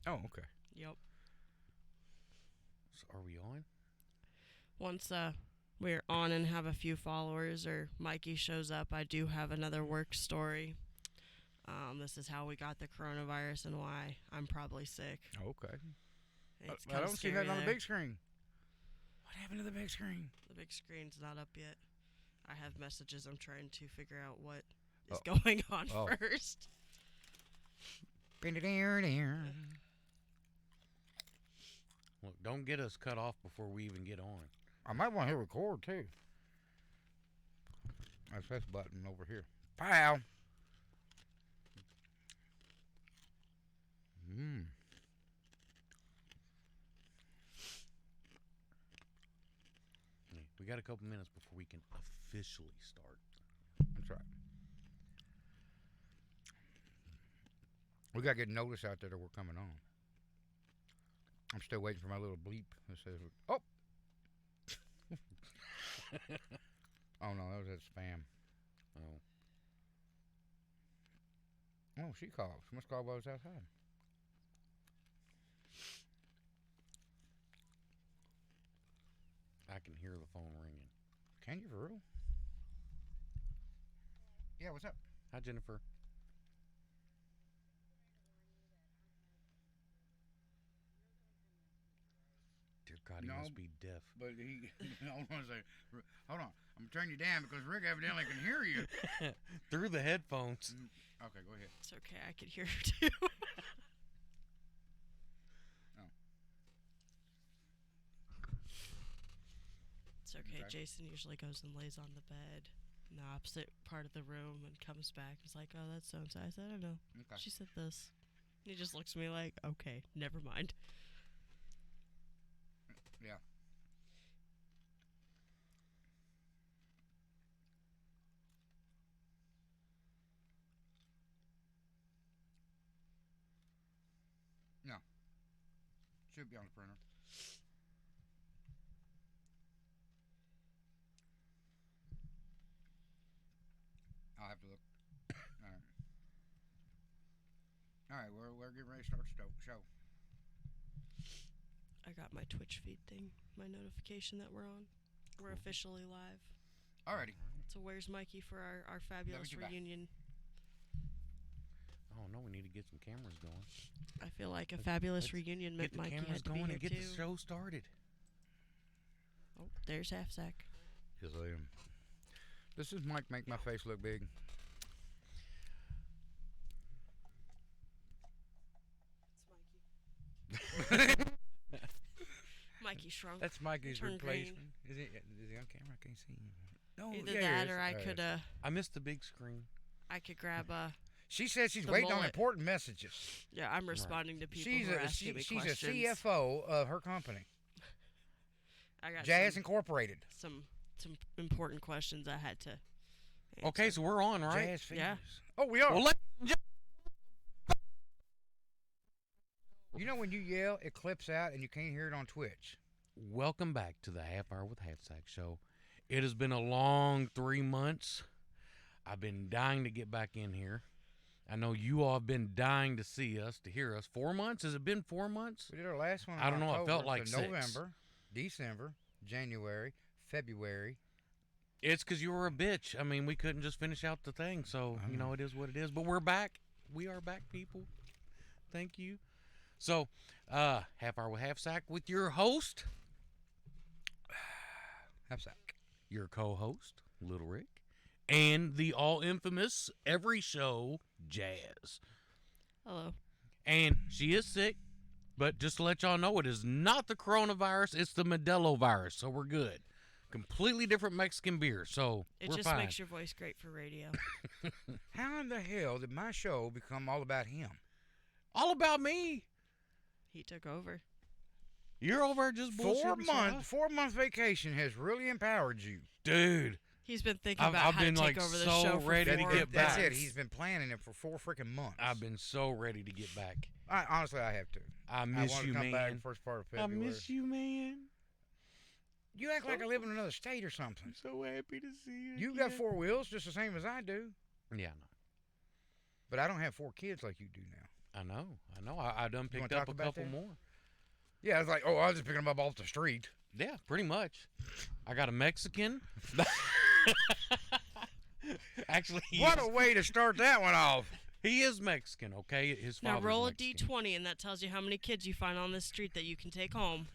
Oh, okay. Yep. So are we on? Once we're on and have a few followers or Mikey shows up, I do have another work story. This is how we got the coronavirus and why I'm probably sick. Okay. It's I kind of don't see scary that on the there. big screen. What happened to the big screen? The big screen's not up yet. I have messages I'm trying to figure out what is Oh. going on Oh. first. Look, don't get us cut off before we even get on. I might want to hit record too. That's this button over here. Pow. Mmm. Yeah, we got a couple minutes before we can officially start. That's right. We got to get notice out there that we're coming on. I'm still waiting for my little bleep that says, oh. Oh, no, that was that spam. Oh, Oh, she called. She must call while I was outside. I can hear the phone ringing. Can you for real? Yeah, what's up? Hi, Jennifer. Dear God, he No. must be deaf. But he, hold on a second. Hold on. I'm going to turn you down because Rick evidently can hear you. Through the headphones. Okay, go ahead. It's okay, I could hear her too. It's okay. Okay. Jason usually goes and lays on the bed in the opposite part of the room and comes back. He's like, "Oh, that's so and so." I said, "I don't know." Okay. She said this. And he just looks at me like, "Okay, never mind." Yeah. No. Should be on the printer. I'll have to look. All right. All right, we're getting ready to start the show. I got my Twitch feed thing, my notification that we're on. We're Cool. officially live. Alrighty. So where's Mikey for our fabulous you back. reunion? Oh no, we need to get some cameras going. I feel like a Let's- fabulous let's reunion Get meant the Mikey cameras had to be going here and get too. the show started. Oh, there's Half Sack. Yes, I am. This is Mike. Make my face look big. Mikey shrunk. That's Mikey's Turn replacement. Is he on camera? I can't see him. No, Either yeah, that he is. or I There he could is. I missed the big screen. grab She said she's the waiting on mullet. important messages. yeah, I'm responding to people She's who are a asking me she's a questions. CFO of her company, I got Jazz some, Incorporated. some important questions I had to Okay, answer. so we're on, right? Jazz fingers. Yeah. Oh, we are. Well, let You know when you yell, it clips out and you can't hear it on Twitch. welcome back to the Half Hour with Half Sack show. It has been a long 3 months. I've been dying to get back in here. I know you all have been dying to see us, to hear us. 4 months? Has it been 4 months? We did our last one. In I don't know, it October, felt like so 6. November, December, January, February. It's because you were a bitch. I mean, we couldn't just finish out the thing, so, I you know. know, it is what it is. But we're back. We are back, people. Thank you. So, Half Hour with Half Sack with your host, Half sack. your co-host, Little Rick, and the all-infamous every show, Jazz. Hello. And she is sick, but just to let y'all know, it is not the coronavirus, it's the Modelo virus, so we're good. Completely different Mexican beer, so It we're just fine. makes your voice great for radio. How in the hell did my show become all about him? All about me. He took over. You're over just bullshitting. 4 month vacation has really empowered you. Dude, He's been thinking I've- about I've how to been, take like, over the so show for ready to 4 get That's back. it. He's been planning it for 4 freaking months. I've been so ready to get back. Honestly, I have to. I I miss want you, to come back man. first part of I February. miss you, man. You act like I live in another state or something. I'm so happy to see you. You got again. 4 wheels just the same as I do, Yeah, I know. but I don't have 4 kids like you do now. I know. I done You wanna picked up talk a about couple that? more. Yeah, I was like, oh, I was just picking them up off the street. Yeah, pretty much. I got a Mexican. Actually, What a way to start that one off. he is Mexican. Okay, his Now father's roll a Mexican. d20, and that tells you how many kids you find on this street that you can take home.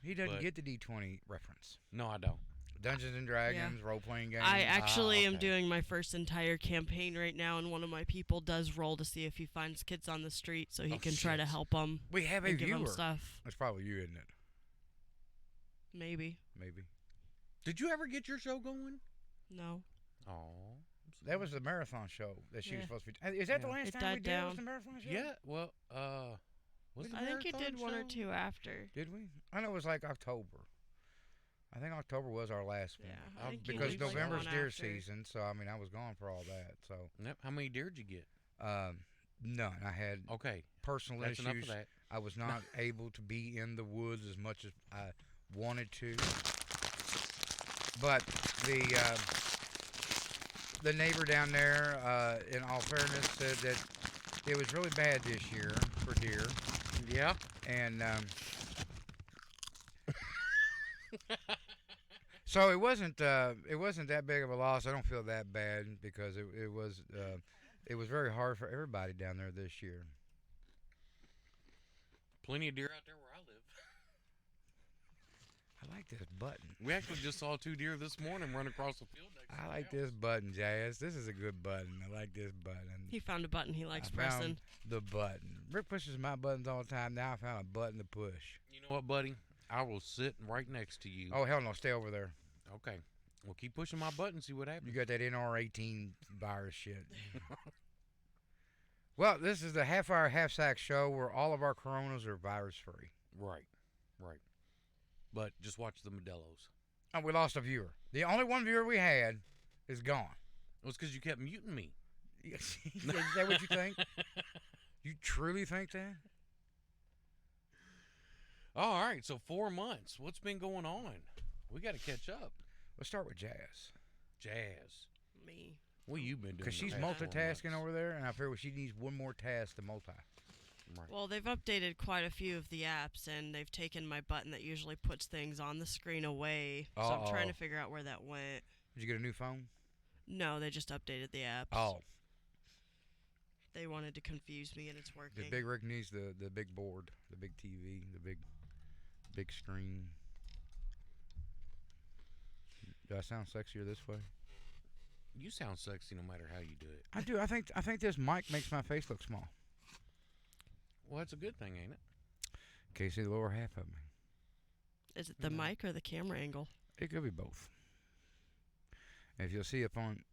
He doesn't But- get the D20 reference. No, I don't. Dungeons and Dragons, role-playing games. I actually am okay. doing my first entire campaign right now, and one of my people does roll to see if he finds kids on the street so he Oh, can try to shit. help them We have a and give them viewer. stuff. That's probably you, isn't it? Maybe. Maybe. Did you ever get your show going? No. Oh, That was the marathon show that she was Yeah. supposed to be. Is that the Yeah. last It time died we did? Was down. the marathon show? yeah. Well, was it I think you marathon did one or show? two after. Did we? I know it was like October. I think October was our last one. Yeah, I I think you Because did like November's one deer after. season, so I mean I was gone for all that. So Yep. How many deer did you get? none. I had Okay, personal that's enough issues. of that. I was not able to be in the woods as much as I wanted to. But the neighbor down there, in all fairness, said that it was really bad this year for deer, Yeah. and so it wasn't that big of a loss. I don't feel that bad because it was very hard for everybody down there this year. Plenty of deer out there where I live. I like this button. We actually just saw 2 deer this morning run across the field next to I my like house. this button, Jazz. This is a good button. I like this button. He found a button he likes I pressing. found the button. Rick pushes my buttons all the time. Now I found a button to push. You know what, buddy? I will sit right next to you. Oh hell no! Stay over there. Okay. Well, keep pushing my button. See what happens. You got that NR18 virus shit. Well, this is the half hour half sack show where all of our Coronas are virus free. Right. But just watch the Modelo's. Oh, we lost a viewer. The only one viewer we had is gone. It was because you kept muting me. Is that what you think? You truly think that? All right. So 4 months. What's been going on? We got to catch up. Let's start with Jazz. Jazz. Me. What you been doing? Because she's the past 4 multitasking months? over there, and I feel she needs one more task to multi. Right. Well, they've updated quite a few of the apps, and they've taken my button that usually puts things on the screen away. So I'm trying Uh-oh. to figure out where that went. Did you get a new phone? No, they just updated the apps. Oh, They wanted to confuse me, and it's working. the big Rick needs the big board, the big TV, the big screen. Do I sound sexier this way? You sound sexy no matter how you do it. I do. I think this mic makes my face look small. Well, that's a good thing, ain't it? Can you see the lower half of me? Is it the No. mic or the camera angle? It could be both. If you'll see up on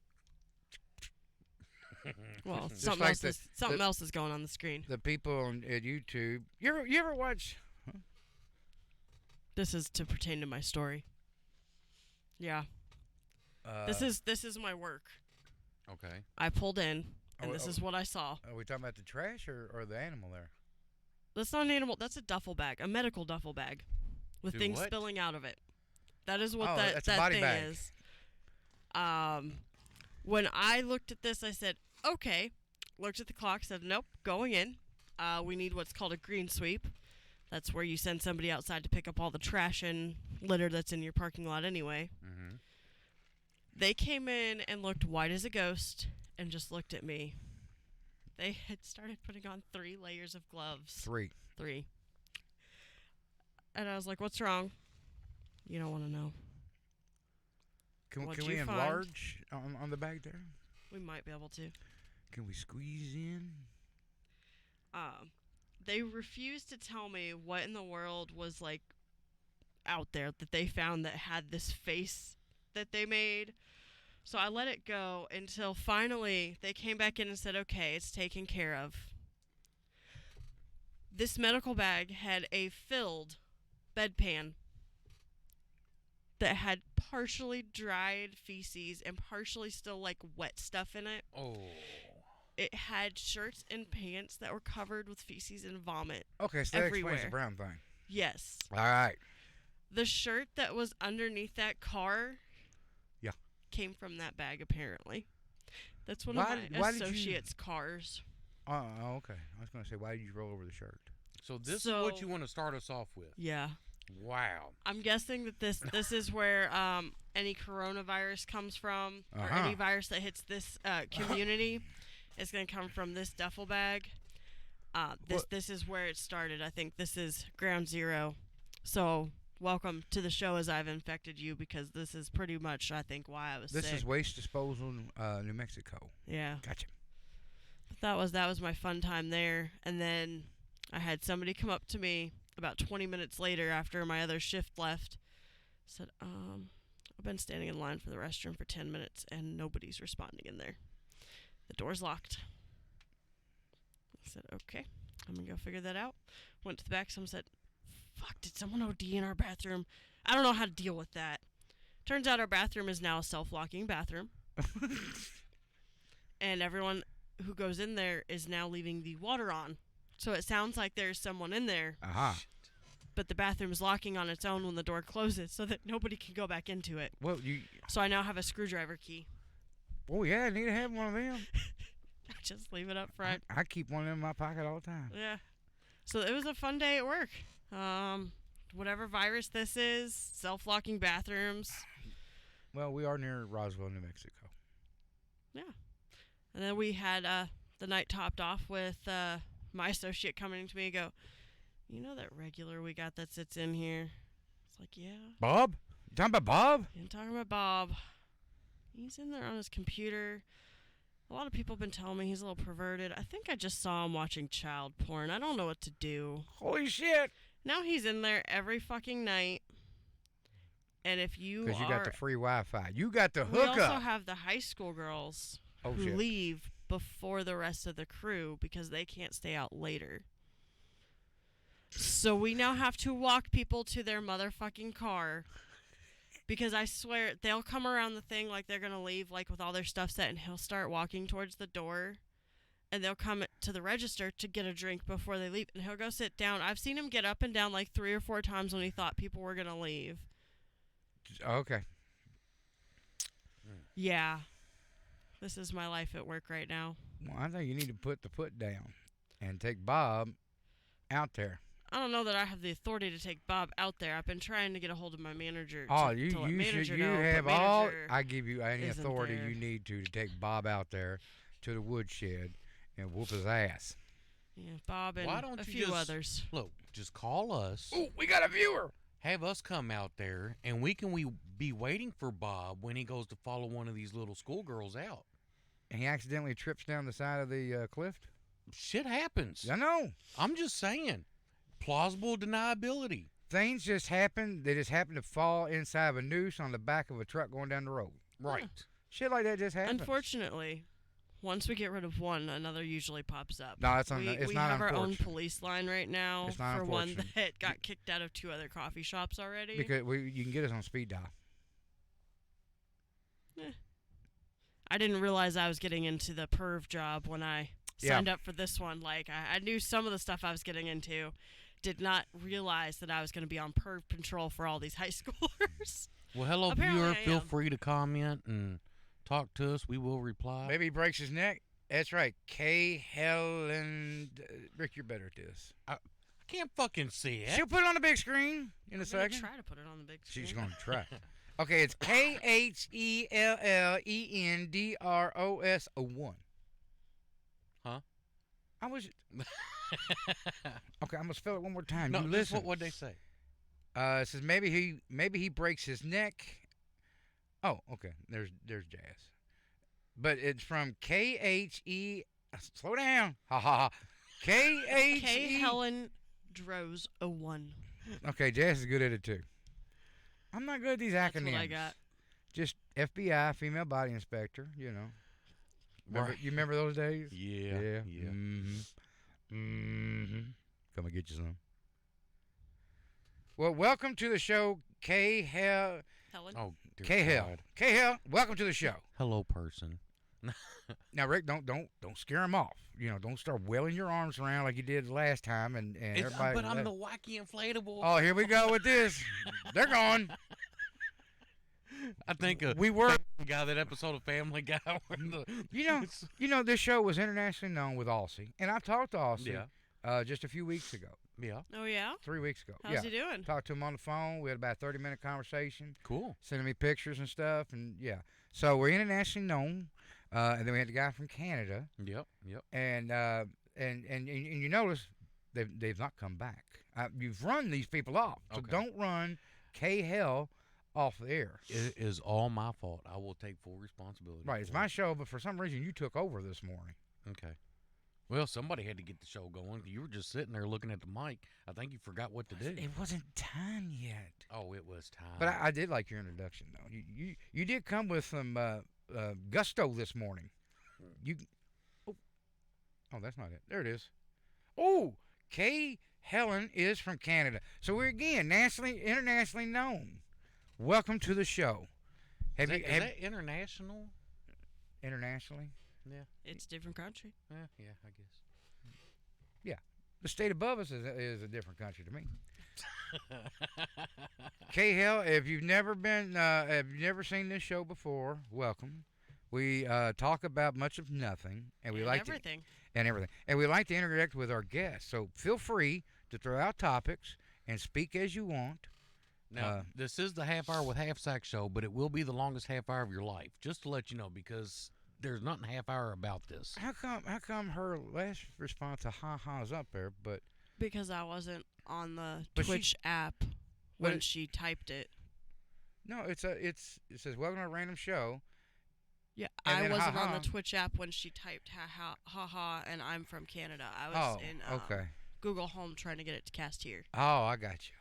Well, Just something like else the- is else is going on the screen. the people at YouTube, you ever watch? This is to pertain to my story. Yeah, this is my work. Okay. I pulled in, and Oh, this oh. is what I saw. Are we talking about the trash or the animal there? That's not an animal. That's a duffel bag, a medical duffel bag, with Do things what? spilling out of it. That is what Oh, that that's a that body thing bag. is. When I looked at this, I said, "Okay." Looked at the clock, said, "Nope, going in. We need what's called a green sweep. That's where you send somebody outside to pick up all the trash and litter that's in your parking lot anyway." Mm-hmm. They came in and looked white as a ghost and just looked at me. They had started putting on 3 layers of gloves. 3. 3. And I was like, "What's wrong?" "You don't want to know." Can What'd we you find? enlarge on the bag there? We might be able to. Can we squeeze in? They refused to tell me what in the world was like out there that they found that had this face that they made. So I let it go until finally they came back in and said, "Okay, it's taken care of." This medical bag had a filled bedpan that had partially dried feces and partially still like wet stuff in it. Oh. It had shirts and pants that were covered with feces and vomit. Okay, so that explains Everywhere. the brown thing. Yes. All right. The shirt that was underneath that car Yeah. came from that bag apparently. That's one Why- of my why did you- associates' cars. Oh, okay. I was gonna say, why did you roll over the shirt? So this is what So- you want to start us off with. Yeah. Wow. I'm guessing that this is where any coronavirus comes from, or Uh-huh. any virus that hits this community is going to come from this duffel bag. This is where it started. I think this is ground zero. So welcome to the show as I've infected you, because this is pretty much, I think, why I was This sick. is waste disposal, New Mexico. Yeah. Gotcha. That was my fun time there. And then I had somebody come up to me about 20 minutes later after my other shift left. Said, I've been standing in line for the restroom for 10 minutes and nobody's responding in there. The door's locked. I said, okay, I'm going to go figure that out. Went to the back. Someone said, fuck, did someone OD in our bathroom? I don't know how to deal with that. Turns out our bathroom is now a self-locking bathroom. And everyone who goes in there is now leaving the water on. So it sounds like there's someone in there, Aha. but the bathroom is locking on its own when the door closes so that nobody can go back into it. Well, you. So I now have a screwdriver key. Oh yeah, I need to have one of them. I just leave it up front. I keep one in my pocket all the time. Yeah. So it was a fun day at work. Whatever virus this is, self-locking bathrooms. Well, we are near Roswell, New Mexico. Yeah. And then we had the night topped off with my associate coming to me and go, you know that regular we got that sits in here? It's like, yeah. Bob? You talking about Bob? I'm talking about Bob. He's in there on his computer. A lot of people have been telling me he's a little perverted. I think I just saw him watching child porn. I don't know what to do. Holy shit! Now he's in there every fucking night. And if you Because you are... got the free Wi-Fi. You got the we also hookup. have the high school girls Oh who shit! leave before the rest of the crew because they can't stay out later. So we now have to walk people to their motherfucking car. Because I swear, they'll come around the thing like they're going to leave, like with all their stuff set, and he'll start walking towards the door. And they'll come to the register to get a drink before they leave. And he'll go sit down. I've seen him get up and down like 3 or 4 times when he thought people were going to leave. Okay. Yeah. This is my life at work right now. Well, I think you need to put the foot down and take Bob out there. I don't know that I have the authority to take Bob out there. I've been trying to get a hold of my manager. Oh, to, you to let you manager should you know, but have all. manager I give you any isn't authority there. you need to take Bob out there to the woodshed and whoop his ass. Yeah, Bob and Why don't a you few just- others. Look, just call us. Oh, we got a viewer. Have us come out there, and we be waiting for Bob when he goes to follow one of these little schoolgirls out. And he accidentally trips down the side of the cliff. Shit happens. I know. I'm just saying. Plausible deniability. Things just happen. They just happen to fall inside of a noose on the back of a truck going down the road. Right. Shit like that just happens. Unfortunately, once we get rid of one, another usually pops up. No, it's we not have our own unfortunate. police line right now It's not for one unfortunate. that got kicked out of 2 other coffee shops already. Because you can get us on speed dial. I didn't realize I was getting into the perv job when I Yeah. signed up for this one. Like, I knew some of the stuff I was getting into. Did not realize that I was going to be on perv patrol for all these high schoolers. Well, hello, Apparently viewer. I Feel am. free to comment and talk to us. We will reply. Maybe he breaks his neck. That's right. K. Helen. Rick, you're better at this. I can't fucking see it. She'll put it on the big screen in a I'm gonna second. try to put it on the big screen. She's going to try. Okay, it's KHELLENDROS01. Huh? I was. Okay, I'm gonna spell it one more time. No, you this is listen. what'd they say? It says maybe he breaks his neck. Oh, okay. There's Jazz, but it's from KHE. Slow down. Ha ha ha. KHE. K. Helen Droz 01. Okay, Jazz is good at it too. I'm not good at these acronyms. That's what I got. Just FBI, female body inspector. You know. Remember, Right. You remember those days? Yeah. Yeah. Come and get you some. Well, welcome to the show, Helen. Oh, dear K-Hell. God. K-Hell, welcome to the show. Hello, person. Now, Rick, don't scare him off. You know, don't start wailing your arms around like you did last time, and everybody. But I'm the wacky inflatable. Oh, here we go with this. They're gone. I think we were, guy that episode of Family Guy. When the, you know, this show was internationally known with Aussie, and I talked to Aussie yeah, just a few weeks ago, yeah, Oh yeah. 3 weeks ago. How's yeah, he doing? talked to him on the phone. We had about a 30-minute conversation, cool. sending me pictures and stuff, and yeah. So we're internationally known, and then we had the guy from Canada, Yep, yep. and you notice they've not come back. You've run these people off, so Okay. don't run K-Hell off the air. It is all my fault. I will take full responsibility. Right, it's for my it. show, but for some reason you took over this morning. Okay. Well, somebody had to get the show going. You were just sitting there looking at the mic. I think you forgot what to do. It wasn't time yet. Oh, it was time. But I did like your introduction, though. You did come with some gusto this morning. You oh, that's not it. There it is. Oh, Kay Helen is from Canada. So we're again internationally known. Welcome to the show. is that international? Internationally? It's a different country. Yeah, I guess. The state above us is a different country to me. K-Hell, if you've never seen this show before, welcome. We talk about much of nothing, and we And like everything. and we like to interact with our guests. So feel free to throw out topics and speak as you want. Now, this is the Half Hour with Half Sack show, but it will be the longest half hour of your life. Just to let you know, because there's nothing half hour about this. How come her last response to ha-ha's up there, but Because I wasn't on the But she- Twitch app but when it- she typed it. no, it says welcome to a random show. Yeah, And I then wasn't on ha-ha. the Twitch app when she typed ha ha, and I'm from Canada. I was Oh, in okay. Google Home trying to get it to cast here. Oh, I got you.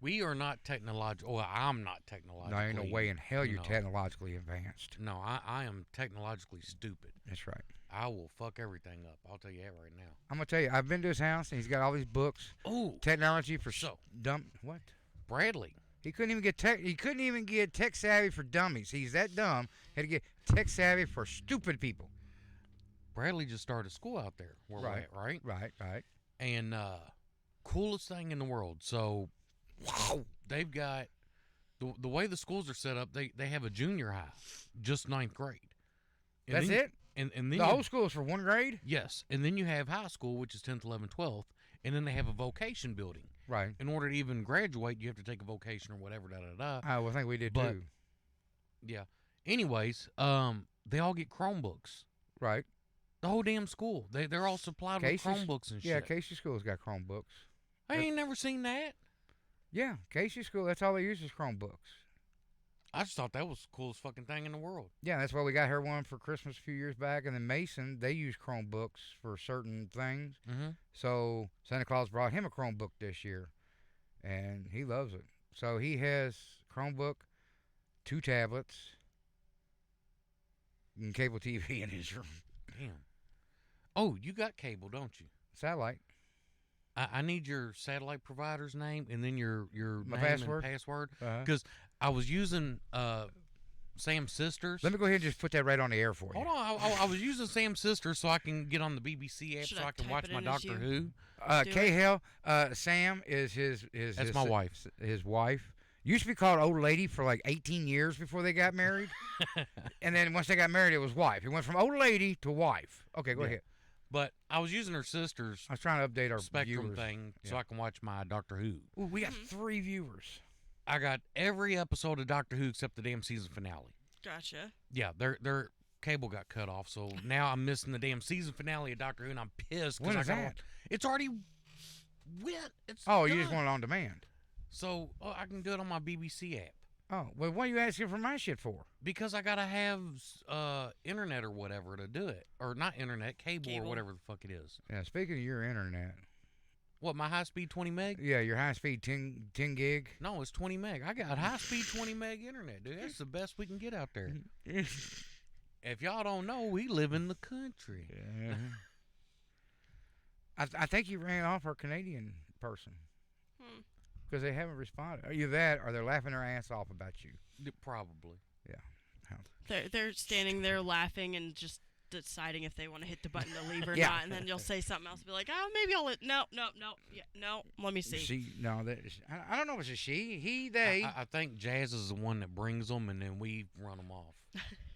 We are not technological. Well, I'm not technologically. No, ain't no way in hell you you're know. technologically advanced. No, I am technologically stupid. That's right. I will fuck everything up. I'll tell you that right now. I'm gonna tell you, I've been to his house and he's got all these books, Oh, technology for So- dumb. What? Bradley. He couldn't even get tech. He couldn't even get tech savvy for dummies. He's that dumb. Had to get tech savvy for stupid people. Bradley just started school out there where we're Right. at, right? Right. And coolest thing in the world. So Wow. they've got the way the schools are set up. They have a junior high, just 9th grade. And That's then, it. And then The you- whole school is for one grade. yes, and then you have high school, which is 10th, 11th, 12th, and then they have a vocation building. Right. In order to even graduate, you have to take a vocation or whatever. Da da da. I would think we did But- too. Yeah. Anyways, they all get Chromebooks. Right. The whole damn school. They're all supplied Casey's- with Chromebooks and Yeah, shit. Casey School's got Chromebooks. I ain't never seen that. Yeah, Casey School. That's all they use is Chromebooks. I just thought that was the coolest fucking thing in the world. Yeah, that's why we got her one for Christmas a few years back. And then Mason, they use Chromebooks for certain things. Mm-hmm. So Santa Claus brought him a Chromebook this year, and he loves it. So he has Chromebook, 2 tablets, and cable TV in his room. Damn. Oh, you got cable, don't you? Satellite. I need your satellite provider's name and then your My name password? and password. Uh-huh. Because I was using Sam's Sisters. Let me go ahead and just put that right on the air for you. Hold on, I was using Sam's Sisters so I can get on the BBC app Should so I I can type watch it my in as Doctor you- Who. Do K-Hell, Sam is his That's my wife. His wife. Used to be called old lady for like 18 years before they got married. And then once they got married, it was wife. It went from old lady to wife. Okay, go Yeah. ahead. But I was using her sister's I was trying to update our Spectrum viewers. thing so Yeah. I can watch my Doctor Who. Ooh, we got 3 viewers. I got every episode of Doctor Who except the damn season finale. Gotcha. Yeah, their cable got cut off, so now I'm missing the damn season finale of Doctor Who, and I'm pissed. 'cause When I is gotta that? watch- It's already went. It's Oh, you just done. want it on demand. So I can do it on my BBC app Oh, well, what are you asking for my shit for? because I gotta have internet or whatever to do it, or not internet, cable or Cable. whatever the fuck it is. Yeah, speaking of your internet. What, my high speed 20 meg? Yeah, your high speed 10 gig. No, it's 20 meg. I got high speed 20 meg internet, dude. That's the best we can get out there. If y'all don't know, we live in the country. Yeah. I think you ran off our Canadian person Hmm. because they haven't responded. Are you that, or they're laughing their ass off about you? Probably. They're standing there laughing and just deciding if they want to hit the button to leave or Yeah. not, and then you'll say something else, be like, oh, maybe I'll. No, yeah, no. Let me see. She, no, I don't know if it's a she, he, they. I think Jazz is the one that brings them, and then we run them off.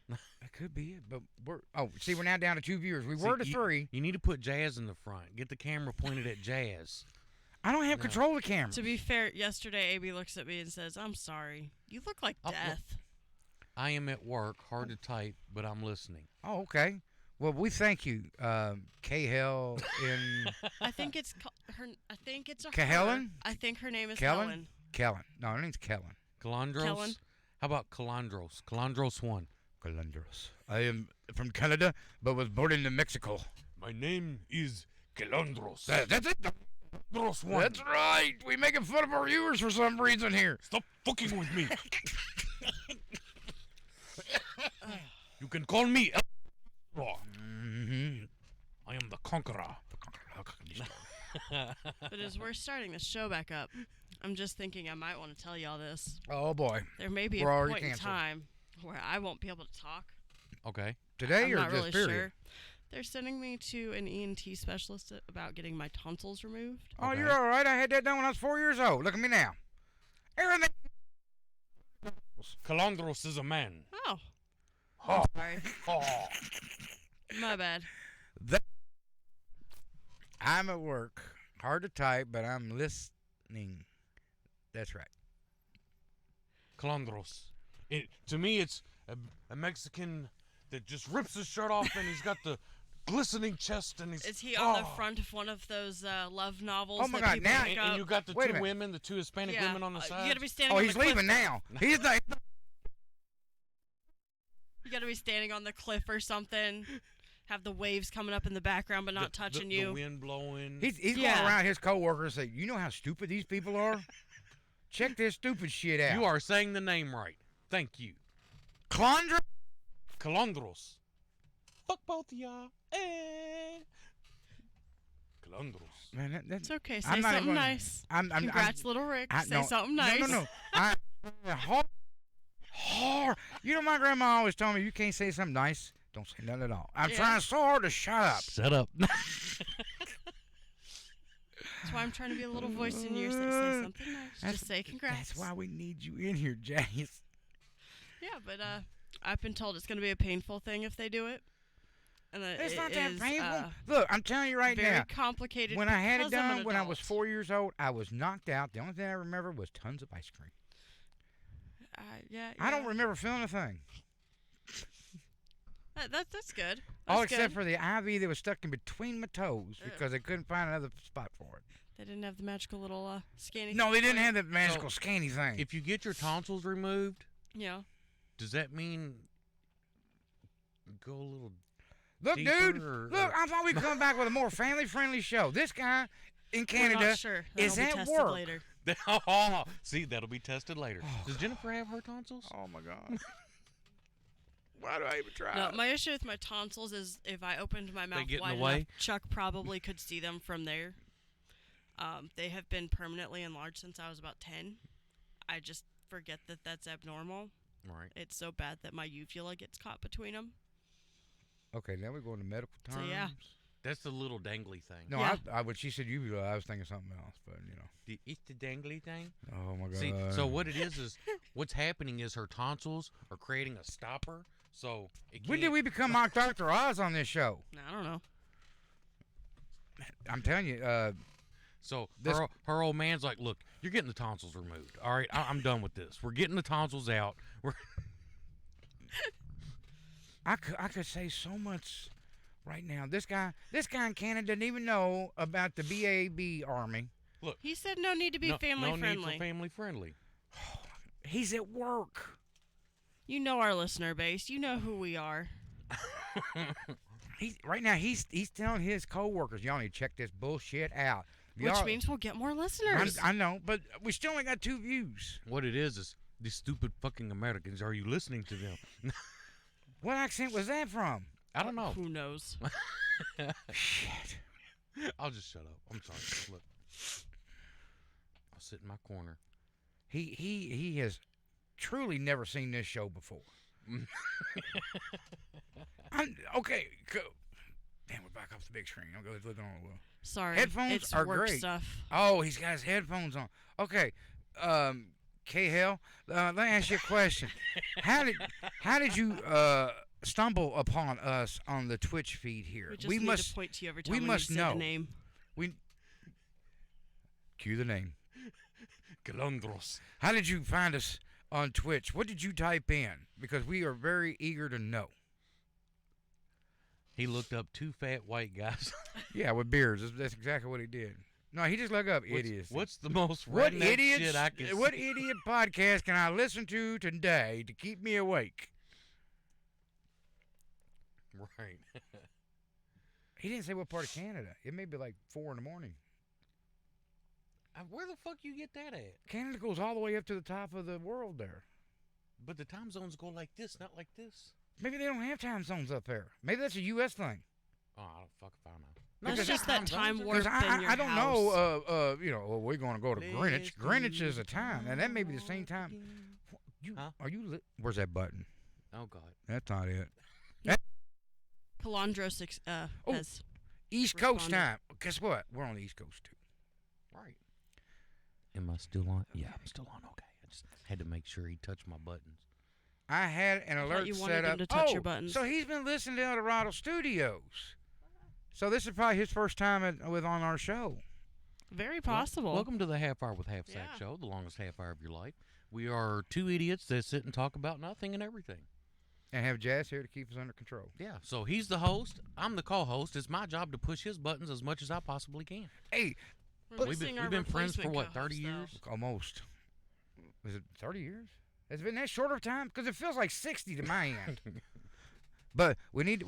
That could be it, but we're now down to 2 viewers. We See, were to 3. You need to put Jazz in the front. Get the camera pointed at Jazz. I don't have No. control of the camera. To be fair, yesterday AB looks at me and says, "I'm sorry. You look like Oh, look. death." I am at work, hard to type, but I'm listening. Oh, okay. Well, we thank you, K-Hell in I think it's her. I think it's a Kellen? her. I think her name is Kellen? Helen. Kellen. No, her name's Kellen. Calandros? Kellen? How about Calandros? Calandros 1. Calandros. I am from Canada, but was born in Mexico. My name is Calandros. That's it. Calandros 1. That's right. We making fun of our viewers for some reason here. Stop fucking with me. You can call me Mm-hmm. I am the conqueror. But as we're starting the show back up, I'm just thinking I might want to tell y'all this. Oh boy. There may be We're a already point in canceled. time where I won't be able to talk. Okay. Today I'm or not this really period? sure. They're sending me to an ENT specialist about getting my tonsils removed. Oh, Okay. you're all right. I had that done when I was 4 years old. Look at me now. Everything. Calandros is a man. Oh, Oh. sorry. Oh. My bad. I'm at work. Hard to type, but I'm listening. That's right. Calandros. To me, it's a Mexican that just rips his shirt off and he's got the glistening chest and he's. Is he on the Oh. front of one of those love novels? Oh my that God, people now- pick And up? you got the Wait a two minute. women, the two Hispanic Yeah, women on the side. You gotta be standing. Oh, on he's the cliff. leaving now. He's not. You gotta be standing on the cliff or something. Have the waves coming up in the background, but not touching the you. wind blowing. He's Yeah. going around his coworkers and say, "You know how stupid these people are? Check this stupid shit out." You are saying the name right. Thank you. Calandra. Calandros. Fuck both of y'all. Calandros. It's That's okay. Say I'm not something even- nice. I'm Congrats, little Rick. Say no, something nice. No. Hard. You know, my grandma always told me, you can't say something nice. Don't say nothing at all. I'm Yeah. trying so hard to shut up. Shut up. That's why I'm trying to be a little voice in your ear. Say something nice. Just say congrats. That's why we need you in here, Jace. Yeah, but I've been told it's gonna be a painful thing if they do it. And that It's it not that is, painful. Look, I'm telling you right very now. complicated. When I had it because I'm an done when I was adult. 4 years old, I was knocked out. The only thing I remember was tons of ice cream. Yeah, I don't yeah. remember feeling a thing. That's good. All That's except good. for the IV that was stuck in between my toes Ugh. because they couldn't find another spot for it. They didn't have the magical little scanning. No, they thing didn't for have you? the magical scanny thing. If you get your tonsils removed, Yeah. does that mean go a little Look, deeper dude. or- Look, I thought we'd come back with a more family-friendly show. This guy in We're Canada not sure. is That'll be at tested work. later. Oh, see, that'll be tested later. Oh, Does Jennifer have her tonsils? Oh my God. Why do I even try? No, my issue with my tonsils is if I opened my mouth get in wide the way? enough, Chuck probably could see them from there. They have been permanently enlarged since I was about 10. I just forget that that's abnormal. Right. It's so bad that my uvula gets caught between them. Okay, now we're going to medical So, terms. yeah. That's the little dangly thing. No, Yeah. when she said uvula, I was thinking something else, but you know. It's the dangly thing. Oh my God. See, so what it is what's happening is her tonsils are creating a stopper. So it When did can't- we become Mock Dr. Oz on this show? I don't know. I'm telling you, So This- her old man's like, look, you're getting the tonsils removed. All right, I'm done with this. We're getting the tonsils out. We're I could say so much right now. This guy in Canada didn't even know about the BAB Army. He said no need to be no, family no friendly. need for family friendly. He's at work. You know our listener base. You know who we are. Right now he's telling his coworkers, y'all need to check this bullshit out. Which Y'all- means we'll get more listeners. I know, but we still only got 2 views. What it is these stupid fucking Americans. Are you listening to them? What accent was that from? I don't know. Who knows? Shit. I'll just shut up. I'm sorry. Look, I'll sit in my corner. He has truly never seen this show before. Okay. Damn, we're back off the big screen. I'll go looking on the wall. Sorry. Headphones it's are work great. stuff. Oh, he's got his headphones on. Okay. K-Hell, let me ask you a question. How did you stumble upon us on the Twitch feed here? We just need to point to you every time when must you say know. the name. Cue the name. Calandros. How did you find us on Twitch? What did you type in? Because we are very eager to know. He looked up 2 fat white guys. Yeah, with beards. That's exactly what he did. No, he just looked up idiots. What's the most What redneck idiots? shit I can What idiot podcast can I listen to today to keep me awake? Right. He didn't say what part of Canada. It may be like 4 in the morning. Where the fuck you get that at? Canada goes all the way up to the top of the world there. But the time zones go like this, not like this. Maybe they don't have time zones up there. Maybe that's a U.S. thing. Oh, I don't fuck if I know. That's because just that time zones are- warp in your I don't house. know. We're going to go to Greenwich. Greenwich is a time, and that may be the same time. Huh? Are you? Where's that button? Oh God. That's not it. Calandros Oh. has East Coast Responded. time. Guess what? We're on the East Coast too. Right. Am I still on? Yeah, I'm still on. Okay. I just had to make sure he touched my buttons. I had an thought alert you wanted set him up. to touch your buttons. So he's been listening to Eldorado Studios. So this is probably his first time on our show. very possible. Welcome to the Half Hour with Half Sack Yeah. Show, the longest half hour of your life. We are 2 idiots that sit and talk about nothing and everything. And have Jazz here to keep us under control. Yeah. So he's the host. I'm the co-host. It's my job to push his buttons as much as I possibly can. Hey, We're We've missing been, our we've been friends for replacement what, 30 co-host, years? almost. Is it 30 years? Has it been that short of time? Because it feels like 60 to my end. But we need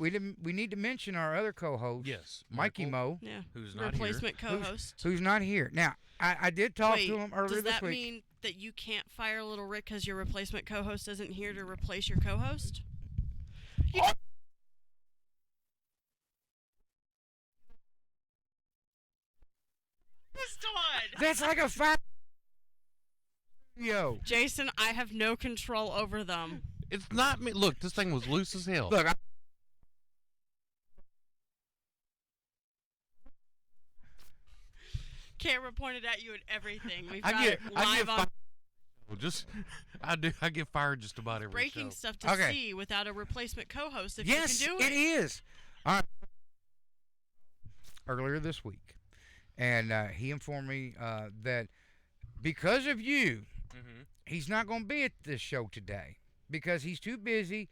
to mention our other co-host, Yes. Mikey Michael, Mo, though. Yeah. who's not here. Replacement co-host. who's not here. Now, I did talk Wait, to him earlier does this that week. mean that you can't fire Little Rick because your replacement co-host isn't here to replace your co-host? That's like a five. Yo, Jason, I have no control over them. It's not me. Look, this thing was loose as hell. look. Camera pointed at you and everything. We've I got get, it I live get on fired. Just, I get fired just about every breaking show. stuff to Okay. see without a replacement co-host if Yes, you can do it is. All right. Earlier this week, and he informed me that because of you, Mm-hmm. he's not going to be at this show today because he's too busy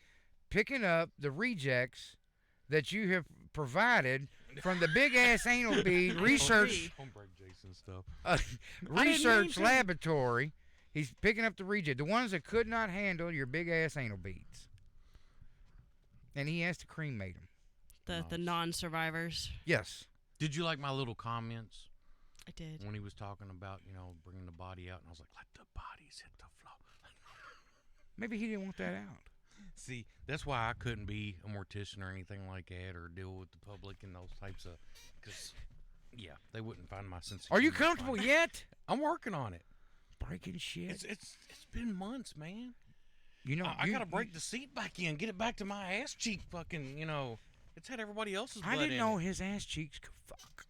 picking up the rejects that you have provided from the big ass anal bead research Don't break Jason's stuff. research to. laboratory. He's picking up the reject, the ones that could not handle your big ass anal beads, and he has to cremate them. the Nice. non-survivors. Yes. Did you like my little comments I did. when he was talking about, bringing the body out? And I was like, let the bodies hit the floor. Maybe he didn't want that out. See, that's why I couldn't be a mortician or anything like that or deal with the public and those types of, because, yeah, they wouldn't find my sense of Are you humor comfortable funny. yet? I'm working on it. Breaking shit. It's been months, man. You know, I gotta break the seat back in, get it back to my ass cheek fucking, it's had everybody else's I blood didn't in know it. his ass cheeks could fuck.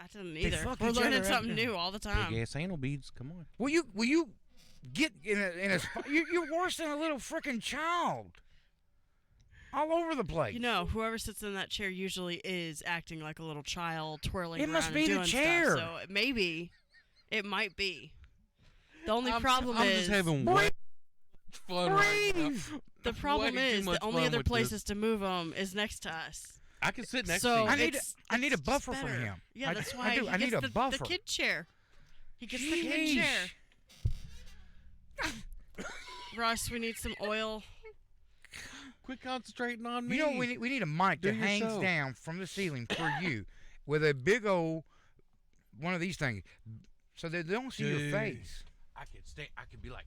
I didn't either. fuck We're each learning other something after. new all the time. Big ass anal beads, come on. Will you get in a you're worse than a little freaking child. All over the place. You know, whoever sits in that chair usually is acting like a little child, twirling It around must and be the doing chair. Stuff. So it might be. The only I'm problem I'm is just having Breathe. way too much fun right now. Breathe. the problem Way too is much the only fun other with this. places to move them is next to us. I can sit next so to you. I need it's- I need a it's just buffer from better. him. Yeah, I- that's I why do. he I need gets a the buffer. kid chair. He gets the kid chair. Russ, we need some oil. Quit concentrating on me. You know, we need a mic Do that your hangs show. down from the ceiling for you with a big old one of these things so they don't see your Dude. face. I could be like,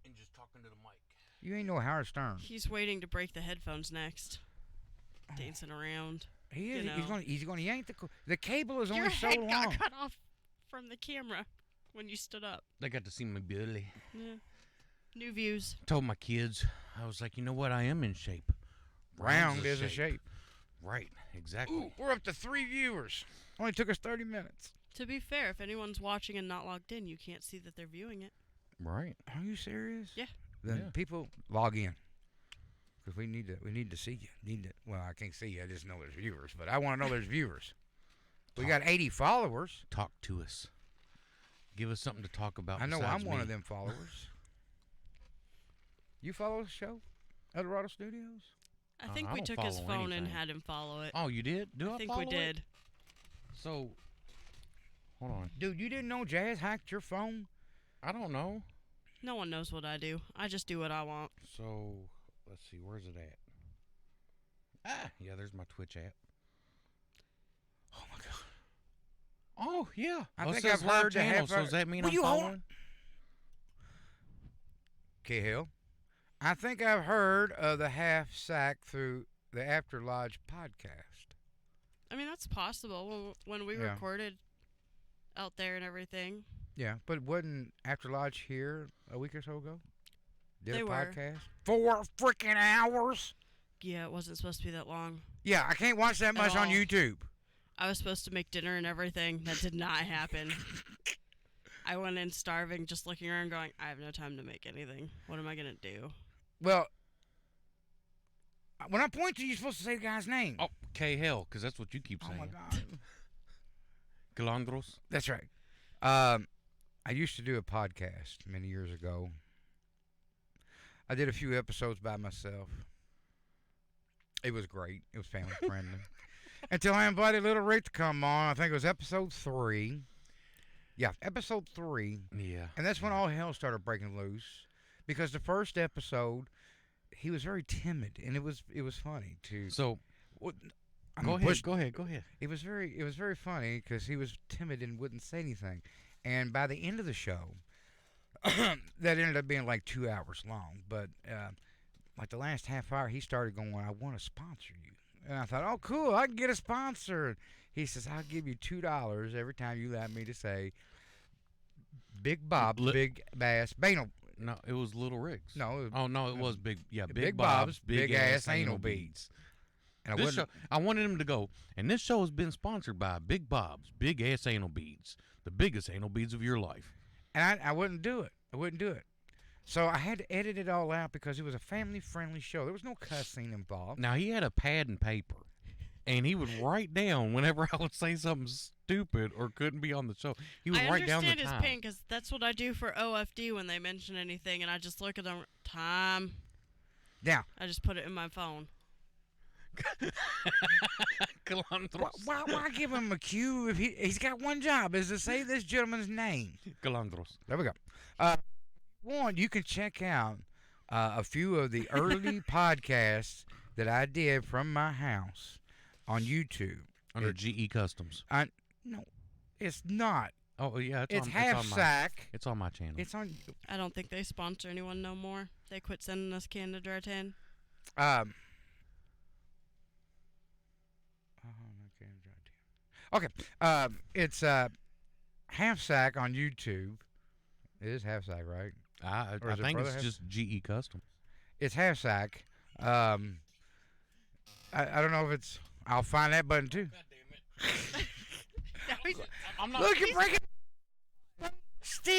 and just talking to the mic. You ain't no Howard Stern. He's waiting to break the headphones next. Dancing around. He is. You know. He's going to yank the cable is Your only so head long. got cut off from the camera when you stood up. They got to see my belly. Yeah. New views. Told my kids, I was like, you know what? I am in shape. Round is a shape. Right, exactly. Ooh, we're up to 3 viewers. Only took us 30 minutes. To be fair, if anyone's watching and not logged in, you can't see that they're viewing it. Right. Are you serious? Yeah. Then Yeah. people log in. Because we need to see you. Well, I can't see you. I just know there's viewers, but I want to know there's viewers. We got 80 followers. Talk to us. Give us something to talk about. I know besides I'm one me. of them followers. You follow the show, Eldorado Studios? I think I we don't took his follow phone and anything. had him follow it. Oh, you did? Do I, I think follow we it? did. So, hold on. Dude, you didn't know Jazz hacked your phone? I don't know. No one knows what I do. I just do what I want. So, let's see. Where's it at? Ah, yeah, there's my Twitch app. Oh my God! Oh, yeah. I Oh, it think says I've live heard the channel, half so hour- does that mean Will I'm you hold following? Cahill, I think I've heard of the Half Sack through the After Lodge podcast. I mean, that's possible. When we Yeah. recorded out there and everything, Yeah, but wasn't After Lodge here a week or so ago? Did They a were. podcast? 4 freaking hours? yeah, it wasn't supposed to be that long. Yeah, I can't watch that much on all. YouTube. I was supposed to make dinner and everything. That did not happen. I went in starving, just looking around going, I have no time to make anything. What am I going to do? Well, when I point to you, you're supposed to say the guy's name. Oh, K-Hell, because that's what you keep Oh saying. my God. Calandros. That's right. I used to do a podcast many years ago. I did a few episodes by myself. It was great. It was family friendly. Until I invited Little Rick to come on. I think it was episode 3. Yeah, episode 3. Yeah. And that's when all hell started breaking loose. Because the first episode, he was very timid, and it was funny to. So, I'm go gonna ahead, push- go ahead, go ahead. It was very funny because he was timid and wouldn't say anything. And by the end of the show, that ended up being like 2 hours long. But like the last half hour, he started going, "I want to sponsor you." And I thought, "Oh, cool! I can get a sponsor." He says, "I'll give you $2 every time you allow me to say Big Bob, Big Bass, Banal." No, it was Little Rick's. No, it was Oh, no, it was Big, yeah, Big Bob's Big Ass Anal Beads. And I This show, wouldn't. I wanted him to go, and this show has been sponsored by Big Bob's Big Ass Anal Beads, the biggest anal beads of your life. And I wouldn't do it. I wouldn't do it. So I had to edit it all out because it was a family-friendly show. There was no cussing involved. Now, he had a pad and paper, and he would write down whenever I would say something stupid or couldn't be on the show. He would I write down the understand his time. pain because that's what I do for OFD when they mention anything, and I just look at them. Time. Now, I just put it in my phone. Calandros. why give him a cue if he's got one job is to say this gentleman's name? Calandros. There we go. One, you can check out a few of the early podcasts that I did from my house on YouTube. Under GE Customs. No, it's not. Oh, yeah, It's on, Half it's on Sack. It's on my channel. It's on. I don't think they sponsor anyone no more. They quit sending us Canada Dry 10. Okay. It's Half Sack on YouTube. It is Half Sack, right? I Or is it think Brother it's Half- just GE Customs. It's Half Sack. I don't know if it's. I'll find that button too. I'm not. Look, you're breaking. Still,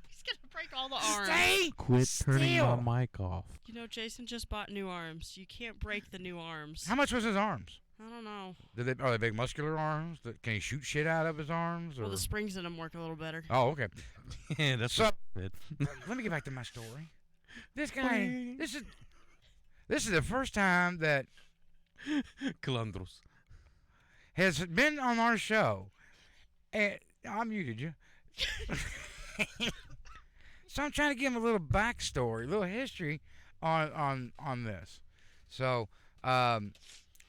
He's going to break all the arms. stay. Quit turning Still. my mic off. You know, Jason just bought new arms. You can't break the new arms. How much was his arms? I don't know. Are they big muscular arms? Can he shoot shit out of his arms? Or? Well, the springs in them work a little better. Oh, okay. Yeah, that's So- what Let me get back to my story. This guy. This is the first time that Calandros. has been on our show, and I muted you. So I'm trying to give him a little backstory, a little history on this. So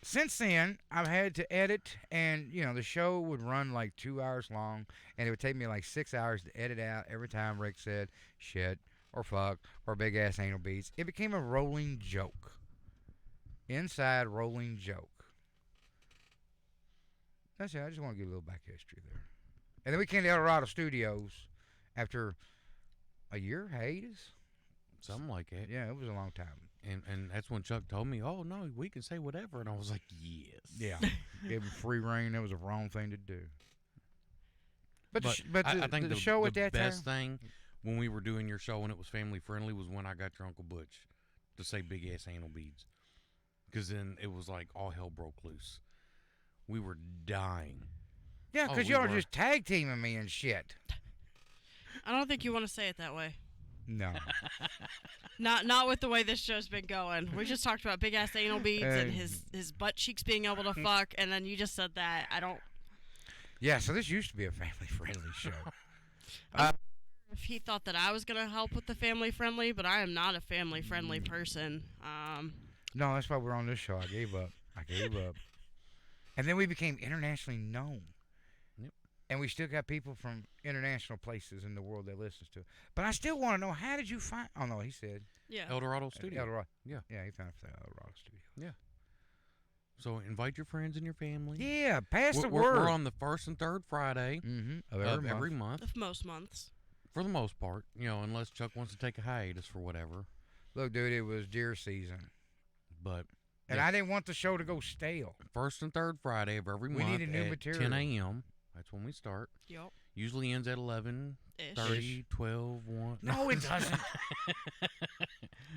since then, I've had to edit, and the show would run like 2 hours long, and it would take me like 6 hours to edit out every time Rick said shit or fuck or big ass anal beads. It became a rolling joke. Inside rolling joke. That's it. I just want to give a little back history there. And then we came to Eldorado Studios after a year hiatus. something like that. Yeah, it was a long time. And that's when Chuck told me, "Oh no, we can say whatever," and I was like, "Yes." Yeah, gave him free reign. That was the wrong thing to do. But I think the show the at that best time. thing when we were doing your show and it was family friendly was when I got your Uncle Butch to say big ass anal beads, because then it was like all hell broke loose. We were dying. Yeah, Oh, because we y'all were. just tag teaming me and shit. I don't think you want to say it that way. No. Not with the way this show's been going. We just talked about big ass anal beads and his butt cheeks being able to fuck, and then you just said that. I don't. Yeah, so this used to be a family friendly show. If he thought that I was gonna help with the family friendly, but I am not a family friendly person. No, that's why we're on this show. I gave up. And then we became internationally known. Yep. And we still got people from international places in the world that listens to it. But I still want to know, how did you find... Oh, no, he said... Yeah. Eldorado Studio. Eldorado. Yeah. Yeah, he found us at Eldorado Studio. So invite your friends and your family. Yeah, pass the We're word. on the first and third Friday Of every month, Of most months. for the most part. You know, unless Chuck wants to take a hiatus for whatever. Look, dude, it was deer season. But And I didn't want the show to go stale. first and third Friday of every We month needed new at material. 10 a.m. That's when we start. Yup. Usually ends at 11, Ish. 30, 12, 1. No, it doesn't.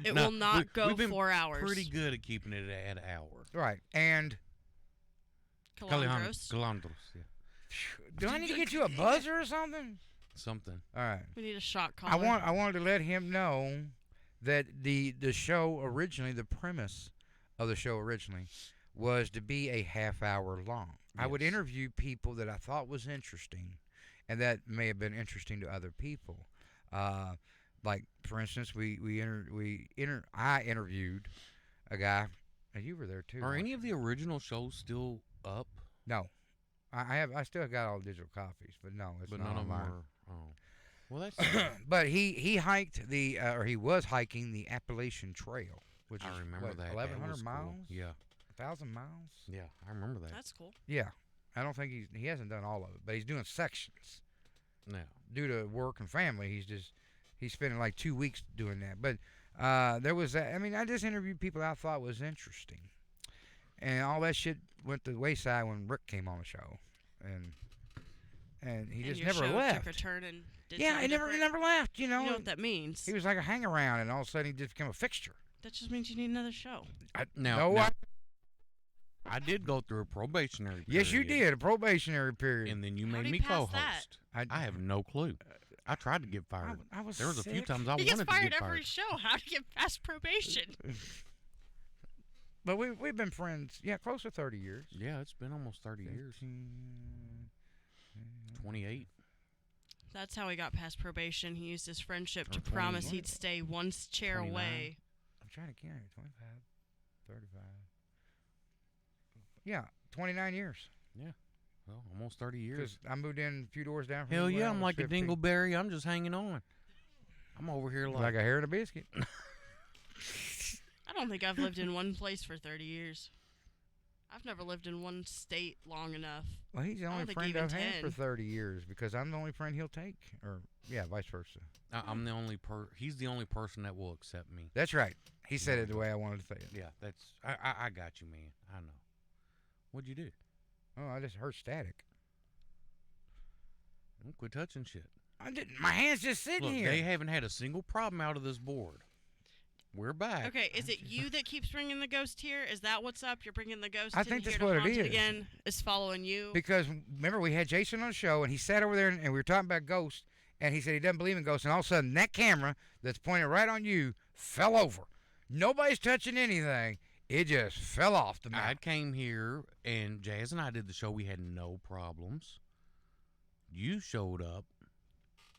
It No, will not go we've been 4 hours. Pretty good at keeping it at an hour. Right. And Calandros. Calandros, yeah. do I need to get you a buzzer or something? Something. All right. We need a shot collar. I wanted to let him know that the show originally, the premise of the show originally, was to be a half hour long. I would Yes. interview people that I thought was interesting, and that may have been interesting to other people. Like for instance, I interviewed a guy, and you were there too. Are weren't any you? of the original shows still up? No, I still got all digital copies, but no, it's But not none of them online. are. Oh. Well, that's. But he hiked or he was hiking the Appalachian Trail, which I is remember what, that. That 1,100 was miles, Cool. Yeah. 1,000 miles. Yeah, I remember that. That's cool. Yeah, I don't think he hasn't done all of it, but he's doing sections Now, due to work and family. He's spending like 2 weeks doing that. But there was that. I mean, I just interviewed people I thought was interesting, and all that shit went to the wayside when Rick came on the show, and he And just your never show left. Took a turn and did Yeah, something he different. never left. You You know, know what that means? he was like a hang around, and all of a sudden he just became a fixture. That just means you need another show. now, No, I did go through a probationary period. yes, you did, a probationary period. And then you How'd made he me pass that? co-host. I have no clue. I tried to get fired. I was There was a few sick. times I He wanted gets to fired get every fired. show. How to get past probation? But we've been friends, yeah, close to 30 years. Yeah, it's been almost 30 years. 28. That's how he got past probation. He used his friendship Or to promise 20. he'd stay one chair 29. away. I'm trying to count it. 25, 35. Yeah, 29 years. Well, almost 30 years. Because I moved in a few doors down from Hell you when yeah, I I'm was like 15. a dingleberry. I'm just hanging on. I'm over here Like a hair and a biscuit. I don't think I've lived in one place for 30 years. I've never lived in one state long enough. Well, he's the I don't only think friend even I've had for 10. 30 years because I'm the only friend he'll take. Or, yeah, vice versa. I'm the only he's the only person that will accept me. That's right. He said it the way I wanted to say it. Yeah, that's I got you, man. I know. What'd you do? Oh, I just heard static. Don't quit touching shit. I didn't. My hand's just sitting Look, here. they haven't had a single problem out of this board. We're back. Okay, is it you that keeps bringing the ghost here? Is that what's up? You're bringing the ghost I in think here that's to what it haunt is. again? Is following you? Because remember, we had Jason on the show, and he sat over there, and we were talking about ghosts, and he said he doesn't believe in ghosts, and all of a sudden, that camera that's pointed right on you fell over. Nobody's touching anything. It just fell off the I map. came here and Jazz and I did the show. We had no problems. You showed up.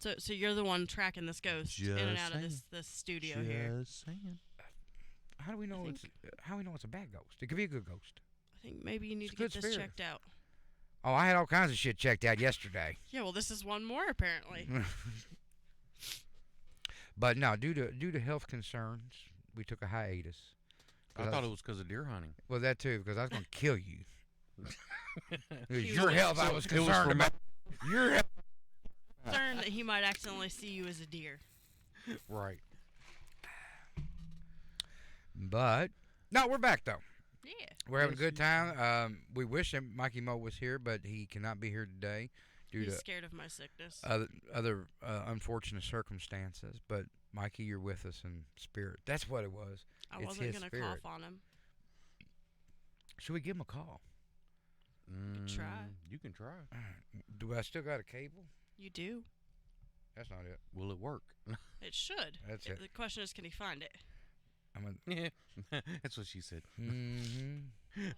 So you're the one tracking this ghost in and Just out of saying. this studio here. Just saying. How do we know it's a bad ghost? It could be a good ghost. I think maybe you need It's to get good this spirit. checked out. Oh, I had all kinds of shit checked out yesterday. Yeah, well, this is one more apparently. But no, due to health concerns, we took a hiatus. I thought it was because of deer hunting. Well, that too, because I was going to kill you. It was He your was- health I so was it was concerned for about. Your health. Concerned that he might accidentally see you as a deer. Right. But no, we're back though. Yeah. We're having a Yes, good time. We wish that Mikey Mo was here, but he cannot be here today due He's to scared of my sickness. other unfortunate circumstances. But Mikey, you're with us in spirit. That's what it was. I it's wasn't his gonna spirit. cough on him. Should we give him a call? Mm, try. You can try. Do I still got a cable? You do. That's not it. Will it work? It should. That's it. The question is, can he find it? I'm a. Yeah, that's what she said. Mm-hmm.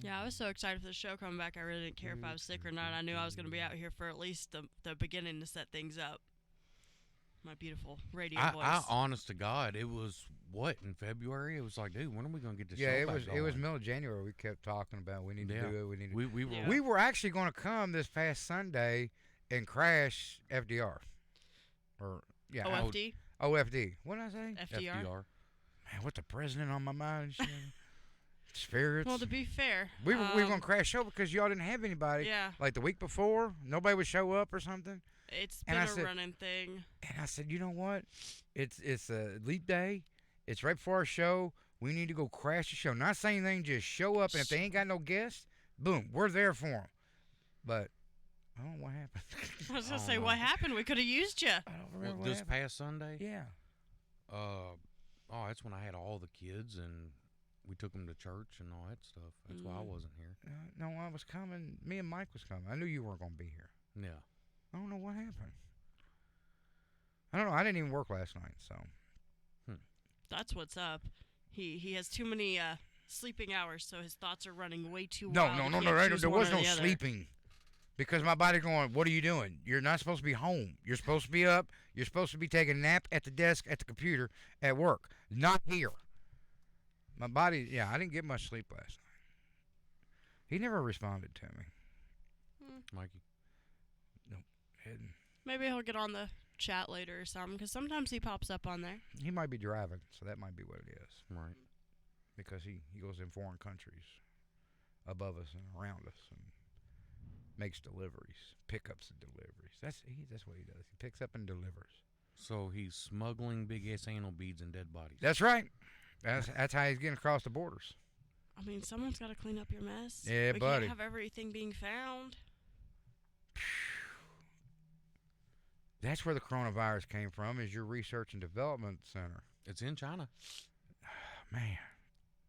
Yeah, I was so excited for the show coming back. I really didn't care if I was sick or not. I knew I was going to be out here for at least the beginning to set things up. My beautiful radio voice. I, honest to God, it was what in February. It was like, dude, when are we gonna get this? Yeah, show it back was. going? It was middle of January. We kept talking about we need to Yeah. do it. We need. To, We were. Yeah. we were actually going to come this past Sunday and crash FDR, or yeah, OFD, OFD. What did I say? FDR. FDR. Man, what's the president on my mind? And shit? Spirits. Well, to be fair, we were going to crash show because y'all didn't have anybody. Yeah, Like the week before, nobody would show up or something. it's And been I a said- running thing. And I said, you know what? It's a leap day. It's right before our show. We need to go crash the show. Not saying anything, just show up. And if they ain't got no guests, boom, we're there for them. But I don't know what happened. I was I gonna don't say, know. what happened? We could have used you. I don't remember what This happened. past Sunday. Yeah. Oh, that's when I had all the kids and we took them to church and all that stuff. That's why I Mm. wasn't here. No, I was coming. Me and Mike was coming. I knew you weren't going to be here. Yeah. I don't know what happened. I don't know. I didn't even work last night, so. That's what's up. He has too many sleeping hours, so his thoughts are running way too No, wild. no, He no, no, can't no. choose There one was or no the other. sleeping. Because my body's going, what are you doing? You're not supposed to be home. You're supposed to be up. You're supposed to be taking a nap at the desk at the computer at work. Not here. My body, yeah, I didn't get much sleep last night. He never responded to me. Mikey. And Maybe he'll get on the chat later or something, because sometimes he pops up on there. he might be driving, so that might be what it is. Right. Because he goes in foreign countries above us and around us and makes deliveries, pickups and deliveries. That's what he does. He picks up and delivers. So he's smuggling big ass anal beads and dead bodies. That's right. That's how he's getting across the borders. I mean, someone's got to clean up your mess. Yeah, we buddy. can't have everything being found. That's where the coronavirus came from, is your research and development center. It's in China. Man,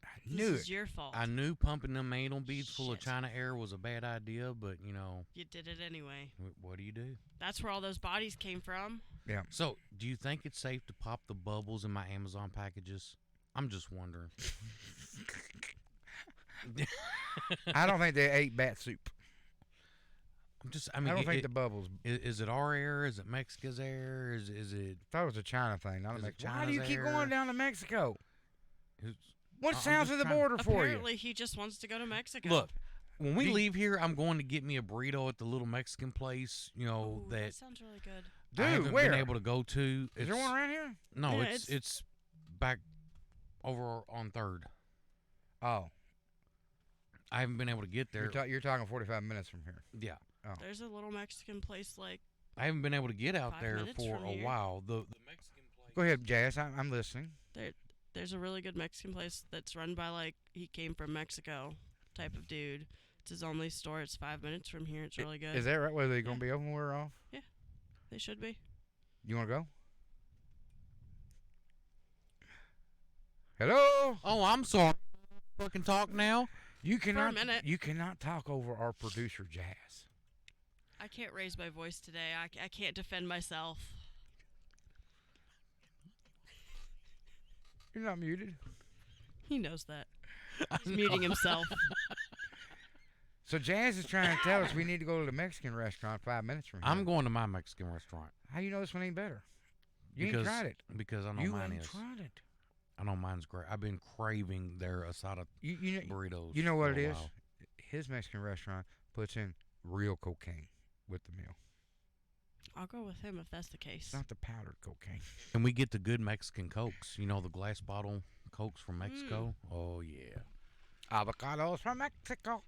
I This knew is it. your fault. I knew pumping them anal beads full of Shit. China air was a bad idea, but you know, You did it anyway. what do you do? That's where all those bodies came from. So, do you think it's safe to pop the bubbles in my Amazon packages? I'm just wondering. I don't think they ate bat soup. I mean, I don't think the bubbles. is it our air? Is it Mexico's air? Is it? I thought it was a China thing, not a Is it Mexico. Why do China's you keep air? going down to Mexico? is What's I'm south just of the trying- border for you? Apparently, he just wants to go to Mexico. Look, when we Do you- leave here, I'm going to get me a burrito at the little Mexican place. You know Ooh, that sounds really good. Dude, I haven't where? been able to go to. Is there one around here? No, Yeah, it's back over on Third. Oh, I haven't been able to get there. you're talking 45 minutes from here. Yeah, There's a little Mexican place like I haven't been able to get out 5 there minutes for from a here. while. The Mexican place. Go ahead, Jazz. I'm listening. there's a really good Mexican place that's run by like he came from Mexico type of dude. It's his only store. It's 5 minutes from here. It's really good. Is that right? Whether they going to be open when we're off? They should be. You want to go? Hello? Oh, I'm sorry. Fucking talk now. You cannot. minute. You cannot talk over our producer, Jazz. I can't raise my voice today. I can't defend myself. You're not muted. He knows that. He's muting himself. So Jazz is trying to tell us we need to go to the Mexican restaurant 5 minutes from here. I'm going to my Mexican restaurant How you know this one ain't better? You because ain't tried it. because I know You mine ain't is. tried it. I know mine's great. I've been craving their asada You know, burritos. you know what for it a is? while. His Mexican restaurant puts in real cocaine with the meal. I'll go with him if that's the case. It's not the powdered cocaine. And we get the good Mexican Cokes. You know, the glass bottle Cokes from Mexico? Oh, yeah. Avocados from Mexico.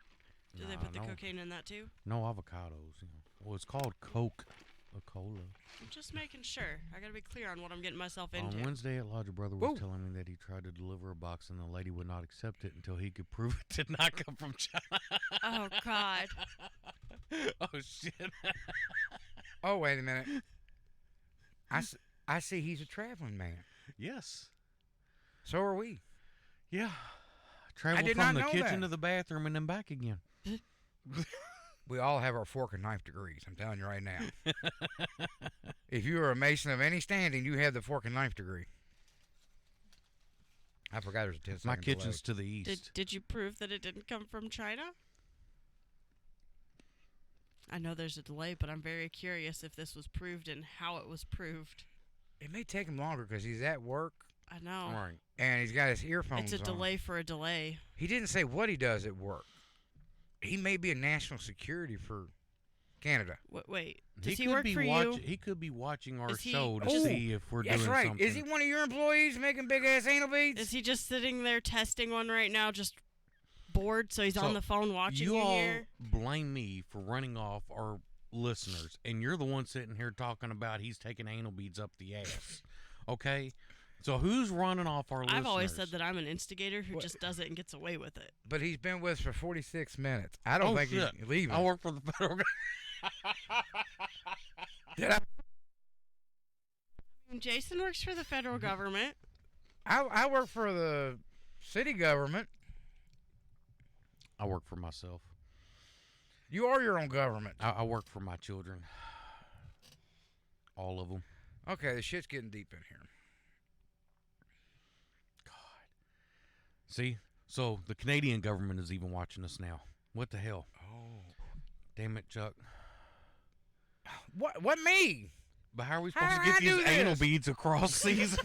Do they Nah, put the no, cocaine in that too? No avocados. You know. Well, it's called Coke a cola. I'm just making sure. I gotta be clear on what I'm getting myself into. On Wednesday, a lodger brother was Whoa. telling me that he tried to deliver a box and the lady would not accept it until he could prove it did not come from China. Oh God. Oh shit! Oh, wait a minute. I see he's a traveling man. Yes. So are we. Yeah. Travel did from not the know kitchen that. to the bathroom and then back again. We all have our fork and knife degrees. I'm telling you right now. If you are a Mason of any standing, you have the fork and knife degree. I forgot there's a 10 My second delay. kitchen's to the east. Did you prove that it didn't come from China? I know there's a delay, but I'm very curious if this was proved and how it was proved. It may take him longer because he's at work I know. All right. and he's got his earphones It's a on. delay for a delay. He didn't say what he does at work. He may be a national security for Canada. Wait. Does he could work be for watch- you? He could be watching our Is he- show to Oh, see if we're That's doing right. something. Is he one of your employees making big ass anal beads? Is he just sitting there testing one right now, just bored, so he's So, on the phone watching you you all here? blame me for running off our listeners, and you're the one sitting here talking about he's taking anal beads up the ass. Okay? So who's running off our listeners? I've always said that I'm an instigator who What? just does it and gets away with it. But he's been with us for 46 minutes. I don't Oh, think shit. he's leaving. I work for the federal government. Did I? Jason works for the federal government. I work for the city government. I work for myself. You are your own government. I work for my children. All of them. Okay, the shit's getting deep in here. See? So the Canadian government is even watching us now. What the hell? Oh. Damn it, Chuck. What me? But how are we How supposed to do get I do these anal this? beads across seas?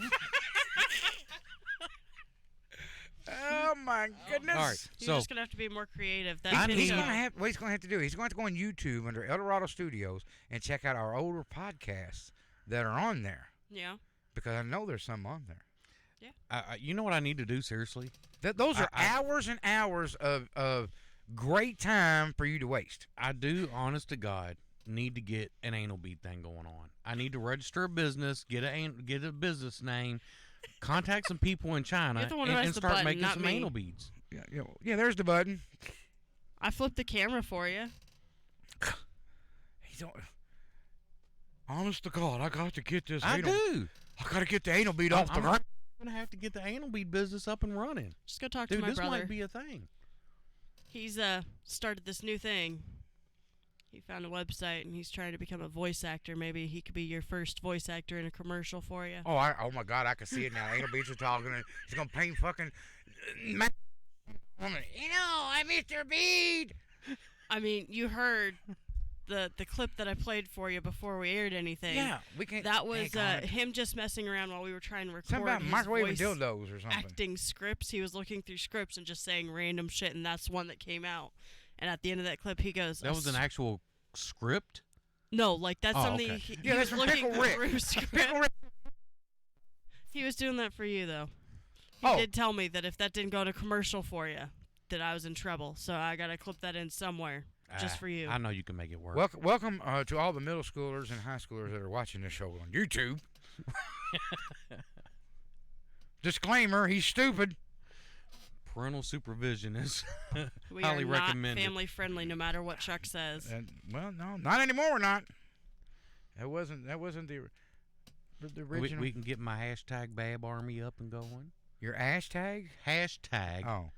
Oh my goodness. All right. You're So just gonna have to be more creative. That I video, He's gonna have what he's gonna have to do. He's going to go on YouTube under El Dorado Studios and check out our older podcasts that are on there yeah. because I know there's some on there. you know what I need to do, seriously? Those are I- hours and hours of great time for you to waste. I do, honest to God, need to get an anal bead thing going on. I need to register a business, get a business name, contact some people in China, You're the one who and has the start button, making not some me. anal beads. Yeah, there's the button. I flipped the camera for you. He's on. Honest to God, I got to get this. I anal, do. I got to get the anal bead off the I'm ground. gonna have to get the anal bead business up and running. Just go talk Dude, to my this brother. might be a thing. He's started this new thing. He found a website and he's trying to become a voice actor. Maybe he could be your first voice actor in a commercial for you. Oh my God, I can see it now. Anal beads are talking. And he's gonna paint fucking. Woman. I'm Mr. Bead. I mean, you heard the clip that I played for you before we aired anything. Yeah, we can. That was thank God. him just messing around while we were trying to record Something about his microwaving voice dildos or something. acting scripts. He was looking through scripts and just saying random shit, and that's one that came out. And at the end of that clip, he goes, That was an actual script. No, like that's Oh, something okay. he Yeah, was that's from looking Pickle Rick. through script. Pickle Rick. He was doing that for you, though. He Oh. did tell me that if that didn't go to commercial for you, that I was in trouble. So I gotta clip that in somewhere just for you. I know you can make it work. Welcome to all the middle schoolers and high schoolers that are watching this show on YouTube. Disclaimer: he's stupid. Parental supervision is We highly are not recommended. family friendly, no matter what Chuck says. And well, no, not anymore. We're not. That wasn't the original. We can get my hashtag Bab Army up and going. Your hashtag? Hashtag Oh,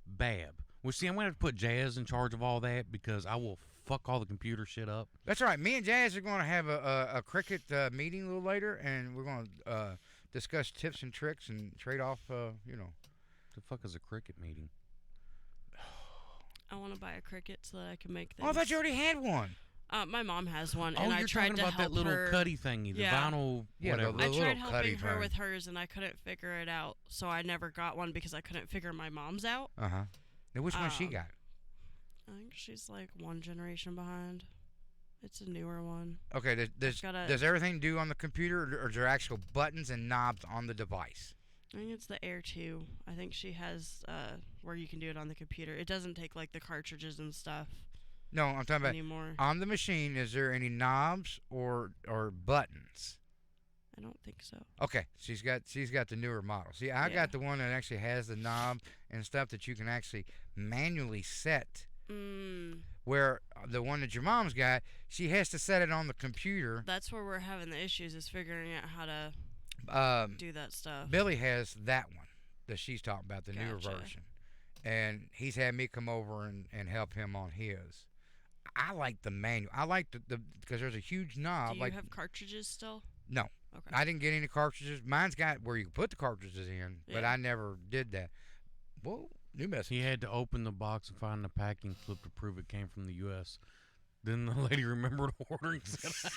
Bab. Well, see, I'm going to have to put Jazz in charge of all that because I will fuck all the computer shit up. that's all right. Me and Jazz are going to have a cricket meeting a little later, and we're going to discuss tips and tricks and trade off. The fuck is a cricket meeting? I want to buy a Cricut so that I can make things. Oh, I thought you already had one. My mom has one, Oh, and I you're tried talking to about help that little her. cutty thingy, the Yeah. vinyl, Yeah, the whatever. I little tried cutty helping her thing. with hers, and I couldn't figure it out. So I never got one because I couldn't figure my mom's out. Now, which one she Um, got? I think she's like one generation behind. It's a newer one. Okay, gotta- does everything do on the computer, or is there actual buttons and knobs on the device? I think it's the Air 2. I think she has where you can do it on the computer. It doesn't take like the cartridges and stuff. No, I'm talking about anymore. on the machine. Is there any knobs or buttons? I don't think so. Okay, she's got the newer model. See, I Yeah. got the one that actually has the knob and stuff that you can actually manually set. Mm, Where the one that your mom's got, she has to set it on the computer. that's where we're having the issues is figuring out how to do that stuff. Billy has that one that she's talking about, the newer Gotcha. version, and he's had me come over and help him on his. I like the manual. I like the because there's a huge knob. Do you like have cartridges still? No. Okay. I didn't get any cartridges. Mine's got where you can put the cartridges in, but Yeah. I never did that. Whoa, new message. He had to open the box and find the packing slip to prove it came from the U.S. Then the lady remembered ordering. Said,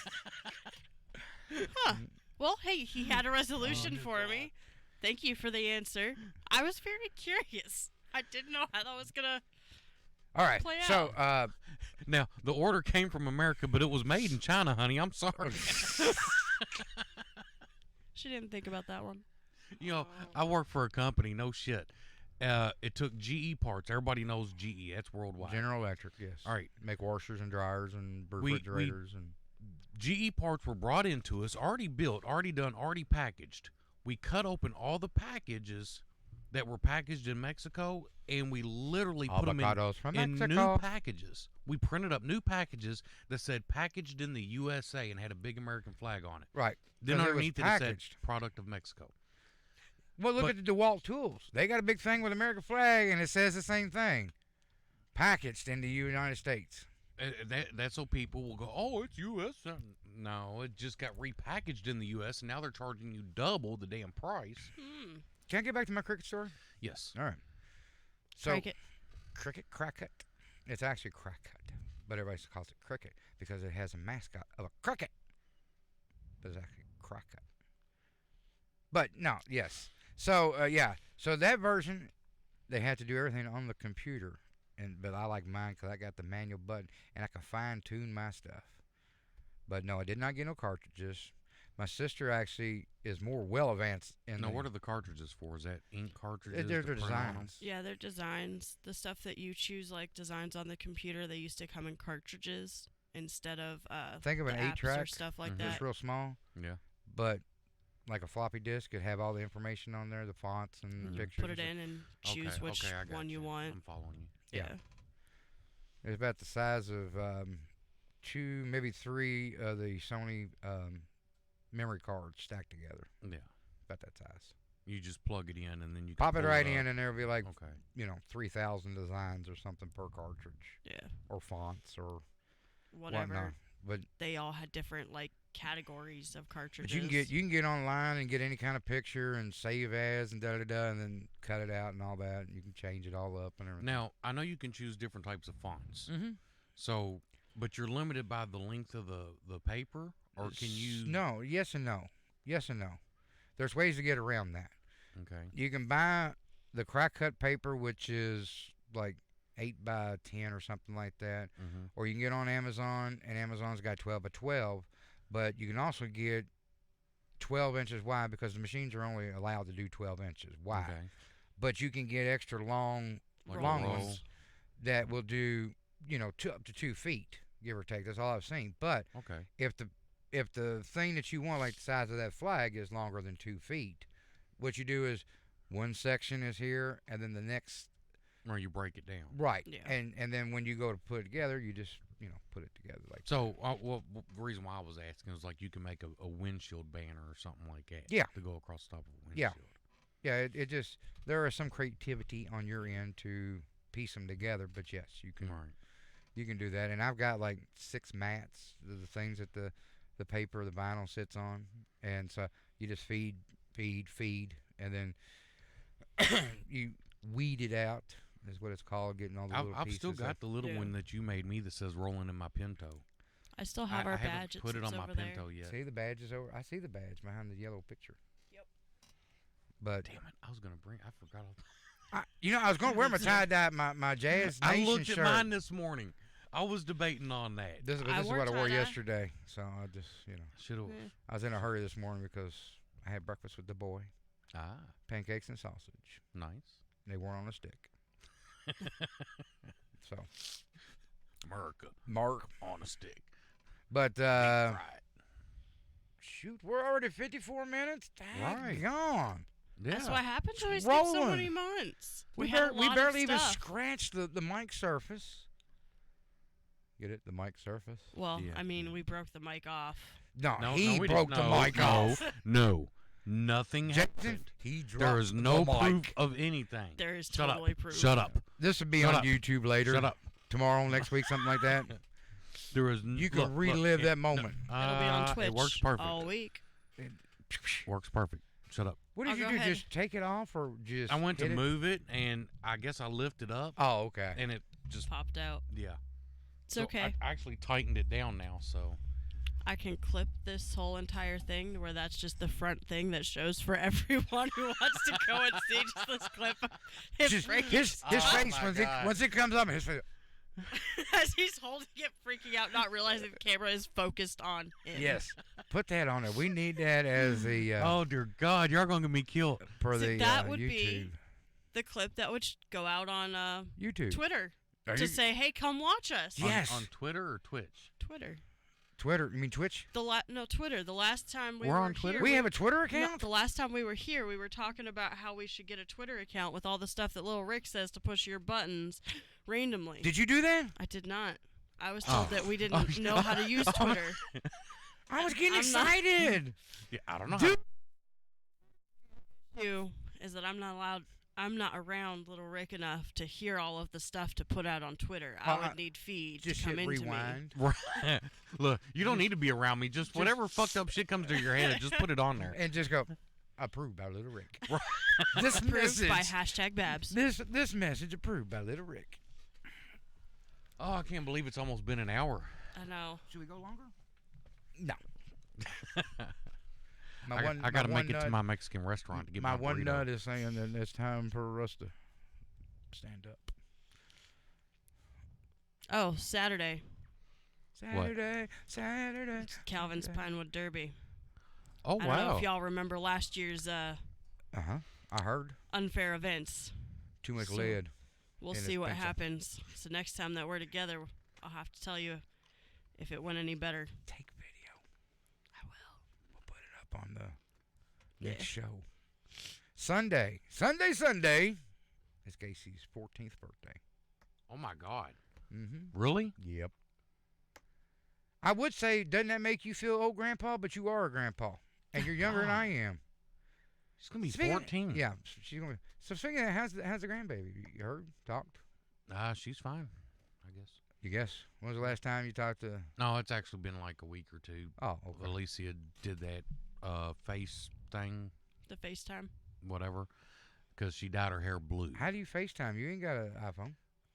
Huh. Well, hey, he had a resolution Oh, for me. Thank you for the answer. I was very curious. I didn't know how that was gonna. All right. Play So, now the order came from America, but it was made in China, honey. I'm sorry. She didn't think about that one. You know, I work for a company. No shit. It took GE parts. Everybody knows GE. That's worldwide. General Electric, yes. All right. Make washers and dryers and We- refrigerators and. GE parts were brought into us, already built, already done, already packaged. We cut open all the packages that were packaged in Mexico, and we literally put them Avocados from in new Mexico. packages. We printed up new packages that said packaged in the USA and had a big American flag on it. Right. Then 'Cause it was underneath it said packaged. product of Mexico. Well, look But- at the DeWalt tools. They got a big thing with American flag, and it says the same thing. Packaged in the United States. That's so people will go, oh, it's U.S. No, it just got repackaged in the U.S. and now they're charging you double the damn price. Can I get back to my cricket story? Yes. All right. So, Cricket. cricket. It's actually Crackut, but everybody calls it cricket because it has a mascot of a cricket. But it's actually Crackut. But no, yes. So yeah. So that version, they had to do everything on the computer, but I like mine because I got the manual button and I can fine tune my stuff. But no, I did not get no cartridges. My sister actually is more well advanced in. Now, what are the cartridges for? Is that ink cartridges? They're to print on 'em? designs. Yeah, they're designs. The stuff that you choose, like designs on the computer, they used to come in cartridges instead of Think of an the apps 8-track. or stuff like Mhm. that. Just real small, Yeah. but like a floppy disk, it'd have all the information on there, the fonts and the Mhm. pictures. Put it and in and Okay, choose which okay, I got one you want. I'm following you. Yeah. Yeah. It's about the size of two, maybe three of the Sony memory cards stacked together. Yeah. About that size. You just plug it in and then you Pop can it pull right up. in, and there'll be like Okay. 3,000 designs or something per cartridge, Yeah. or fonts or Whatever. whatnot. But They all had different like categories of cartridges. you can get online and get any kind of picture and save as and da da da, and then cut it out and all that. And you can change it all up and everything. Now, I know you can choose different types of fonts. Mm-hmm. So, but you're limited by the length of the paper, or can you? No, yes and no. Yes and no. There's ways to get around that. Okay. You can buy the crack cut paper, which is like 8 by 10 or something like that, Mm-hmm. or you can get on Amazon, and Amazon's got 12 by 12. But you can also get 12 inches wide because the machines are only allowed to do 12 inches wide. Okay. But you can get extra long, Like a long roll. ones that will do, up to 2 feet, give or take. That's all I've seen. But Okay. if the thing that you want, like the size of that flag, is longer than 2 feet, what you do is one section is here, and then the next Or you break it down. right, Yeah. and then when you go to put it together, you just put it together like So, the reason why I was asking was like you can make a windshield banner or something like that. Yeah. To go across the top of a windshield. Yeah. Yeah, it just there is some creativity on your end to piece them together, but yes, you can Right. you can do that. And I've got like 6 mats, the things that the paper, the vinyl sits on, and so you just feed, and then you weed it out is what it's called, getting all the little I've pieces. still got of, the little Yeah. one that you made me that says "rolling in my Pinto." I still have I our haven't badge. put it on my over there. Pinto yet. see the badges over. I see the badge behind the yellow picture. Yep. But Damn it! I was gonna bring. I forgot. I was going to wear my tie dye, my Jazz I Nation looked shirt. at mine this morning. I was debating on that. This is I wore what I wore tie-dye. yesterday, so I just Should have. Yeah. I was in a hurry this morning because I had breakfast with the boy, Ah, pancakes and sausage. nice. They weren't on a stick. So America Mark. on a stick. But Right. shoot, we're already 54 minutes. Right. Gone. Yeah. That's what happens when we It's skip so rolling. many months. We had a lot of barely even stuff. scratched the mic surface. Get it? The mic surface? Well, Yeah. I mean, we broke the mic off. No, No, he we broke didn't. the No, mic no, off. No, nothing Jason, happened. he dropped There is no the proof mic. of anything. There is Shut totally up. proof. Shut up. This will be Shut on up. YouTube later. Shut up. Tomorrow, next week, something like that. There is. You can relive that moment. It'll be on Twitch It works perfect. all week. Works perfect. Shut up. What did I'll you go do? ahead. Just take it off, or just? I went to hit it? move it, and I guess I lifted up, Oh, okay. and it just Popped out. yeah. It's So okay. I actually tightened it down now, so I can clip this whole entire thing where that's just the front thing that shows for everyone who wants to go and see just this clip of him Just freaking his Oh face my God. once it comes up, his face. as he's holding it, freaking out, not realizing the camera is focused on him. Yes, put that on there. We need that as the oh dear God, you're gonna get me killed. for So the that would YouTube. be the clip that would go out on YouTube. Twitter Are to you- say, "Hey, come watch us." Yes. On Twitter or Twitch? Twitter. Twitter. You mean Twitch? No, Twitter. The last time we We're were on Twitter? here, We have a Twitter No, account. the last time we were here, we were talking about how we should get a Twitter account with all the stuff that Little Rick says to push your buttons randomly. Did you do that? I did not. I was told Oh. that we didn't know how to use Twitter. I was getting I'm not- excited. Yeah, I don't know. Dude. You is that I'm not allowed. I'm not around Little Rick enough to hear all of the stuff to put out on Twitter. I would need feed Just to come hit into me. rewind. Right. Look, you don't need to be around me. Just whatever fucked up shit comes to your head, just put it on there. And just go. Approved by Little Rick. this Approved message. by hashtag Babs. This message approved by Little Rick. Oh, I can't believe it's almost been an hour. I know. Should we go longer? No. I got to make it to my Mexican restaurant to get my one burrito. nut is saying that it's time for us to stand up. Oh, Saturday, Saturday. Calvin's Pinewood Derby. Oh I don't know wow! if y'all remember last year's I heard. unfair events. Too much So- lead. We'll And see it's what pencil. happens. So next time that we're together, I'll have to tell you if it went any better. Take video. I will. We'll put it up on the next Yeah. show. Sunday. It's Casey's 14th birthday. Oh my God! Mm-hmm. Really? Yep. I would say, doesn't that make you feel old, Grandpa? But you are a grandpa, and you're younger than Wow. I am. She's gonna be Speaking of- 14. Yeah, she's gonna. So speaking of that, how's the grandbaby? You heard? Talked? She's fine, I guess. You guess? When was the last time you talked to? No, it's actually been like a week or two. Oh, okay. Alicia did that face thing, The FaceTime. whatever, because she dyed her hair blue. How do you FaceTime? You ain't got an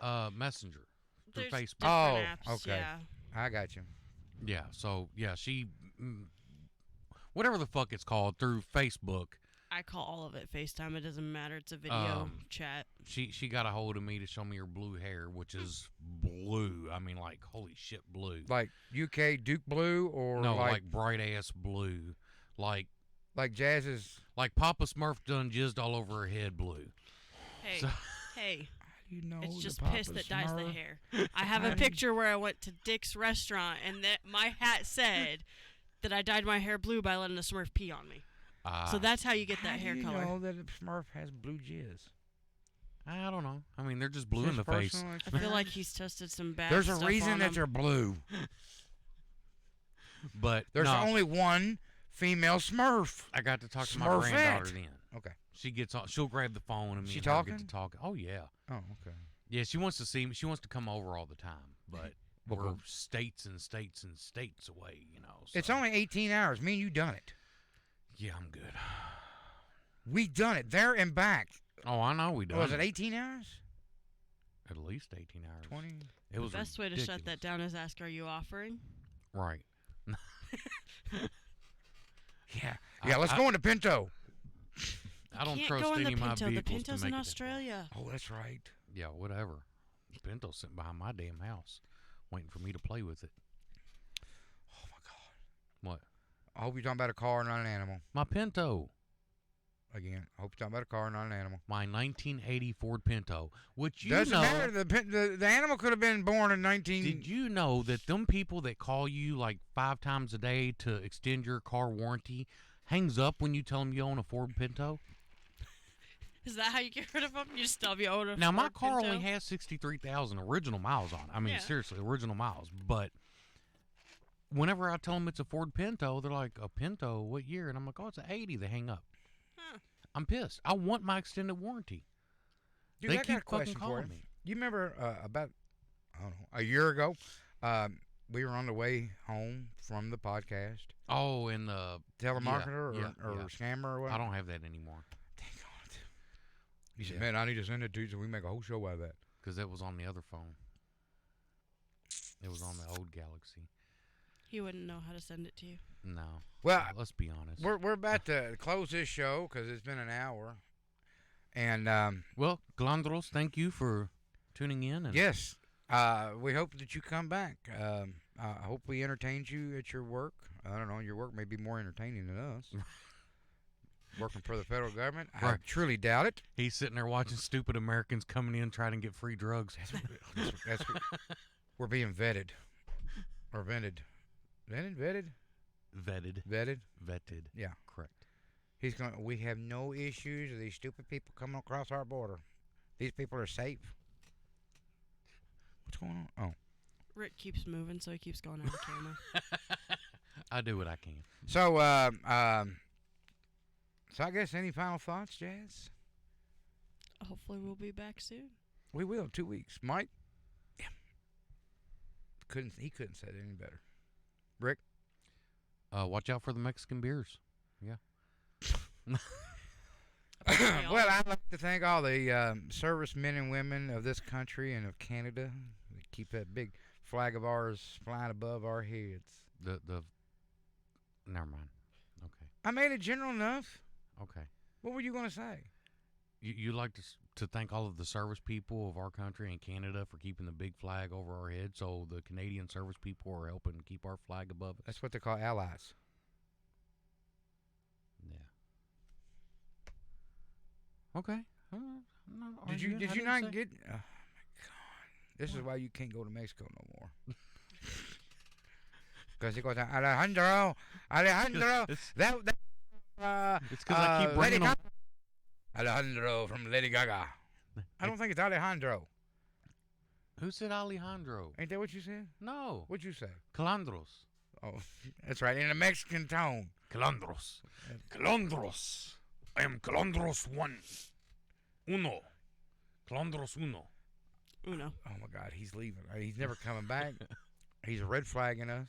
iPhone. Messenger through There's Facebook. different Oh, apps. okay. Yeah. I got you. Yeah, so yeah, she whatever the fuck it's called through Facebook. I call all of it FaceTime. It doesn't matter. It's a video chat. She got a hold of me to show me her blue hair, which is blue. I mean, like holy shit, blue. Like UK Duke Blue, or No, like like bright ass blue, like Jazz's. Papa Smurf done jizzed all over her head blue. Hey, So- hey. How do you know It's the just Papa piss that dyes the Smurf? hair. I have a picture where I went to Dick's restaurant and that my hat said that I dyed my hair blue by letting a Smurf pee on me. So that's how you get that hair How do you color. know that a Smurf has blue jizz? I don't know. I mean, they're just blue in Just the face. personal I feel experience? like he's tested some bad There's a stuff reason on that him. they're blue. But There's no, only one female Smurf. I got to talk to my Smurfette. granddaughter then. Okay. She gets on. She'll grab the phone and me She and her get talking? to talk. Oh yeah, Oh, okay. yeah. She wants to see me. She wants to come over all the time, but Well, we're cool. states and states and states away. You know. It's so- only 18 hours. Me and you done it. Yeah, I'm good. We done it there and back. Oh, I know we done. Was it 18 hours? At least 18 hours. 20? It was The best way to shut that ridiculous. down is ask, "Are you offering?" Right. Yeah. Yeah, let's go into Pinto. I don't Can't trust go in any the of my Pinto. The vehicles Pinto's to in make it that far. Australia. Oh, that's right. Yeah, whatever. Pinto's sitting behind my damn house, waiting for me to play with it. Oh, my God. What? I hope you're talking about a car and not an animal. My Pinto. again. I hope you're talking about a car, not an animal. My 1980 Ford Pinto, which you Doesn't know. matter. The animal could have been born in 19. Did you know that them people that call you like 5 times a day to extend your car warranty hangs up when you tell them you own a Ford Pinto? Is that how you get rid of them? You just tell them you own a Now, my Ford car Pinto? only has 63,000 original miles on it. I mean, Yeah. seriously, original miles. But whenever I tell them it's a Ford Pinto, they're like, a Pinto? What year? And I'm like, oh, it's an 80. They hang up. Huh. I'm pissed. I want my extended warranty. Dude, They I got keep a question fucking for calling you. me. You remember about, I don't know, a year ago, we were on the way home from the podcast. Oh, and the Telemarketer yeah, or yeah. scammer or what? I don't have that anymore Dang on it. He said, Yeah. man, I need to send it to you so we make a whole show out of that. because it was on the other phone. It was on the old Galaxy. He wouldn't know how to send it to you. No. Well, Let's be honest. we're about to close this show because it's been an hour. And, Well, Glandros, thank you for tuning in. And yes, we hope that you come back. I hope we entertained you at your work. I don't know, your work may be more entertaining than us. Working for the federal government. I Right. truly doubt it. He's sitting there watching stupid Americans coming in trying to get free drugs. We're being vetted. Or vented. Vented? Vetted? Vetted. Vetted? Vetted. Yeah. Correct. He's going. We have no issues with these stupid people coming across our border. These people are safe. What's going on? Oh, Rick keeps moving, so he keeps going out of camera. I do what I can. so so I guess any final thoughts, Jazz? Hopefully, we'll be back soon. We will. 2 weeks, Mike. Yeah. He couldn't say it any better. Rick. Watch out for the Mexican beers. Apparently all- Well, I'd like to thank all the servicemen and women of this country and of Canada that keep that big flag of ours flying above our heads. The never mind. Okay. I made it general enough. Okay. What were you going to say? You like to thank all of the service people of our country and Canada for keeping the big flag over our head, so the Canadian service people are helping keep our flag above us. That's what they call allies. Yeah. Okay. Did you not get? Oh my God! This is why you can't go to Mexico no more. Because he goes Alejandro. It's That because I keep Lady bringing them. Gaga. Alejandro from Lady Gaga. I don't think it's Alejandro. Who said Alejandro? Ain't that what you said? No. What'd you say? Calandros. Oh, that's right. In a Mexican tone. Calandros. Calandros. I am Calandros 1. Uno. Calandros uno. Uno. Oh my God, he's leaving. He's never coming back. He's red flagging us.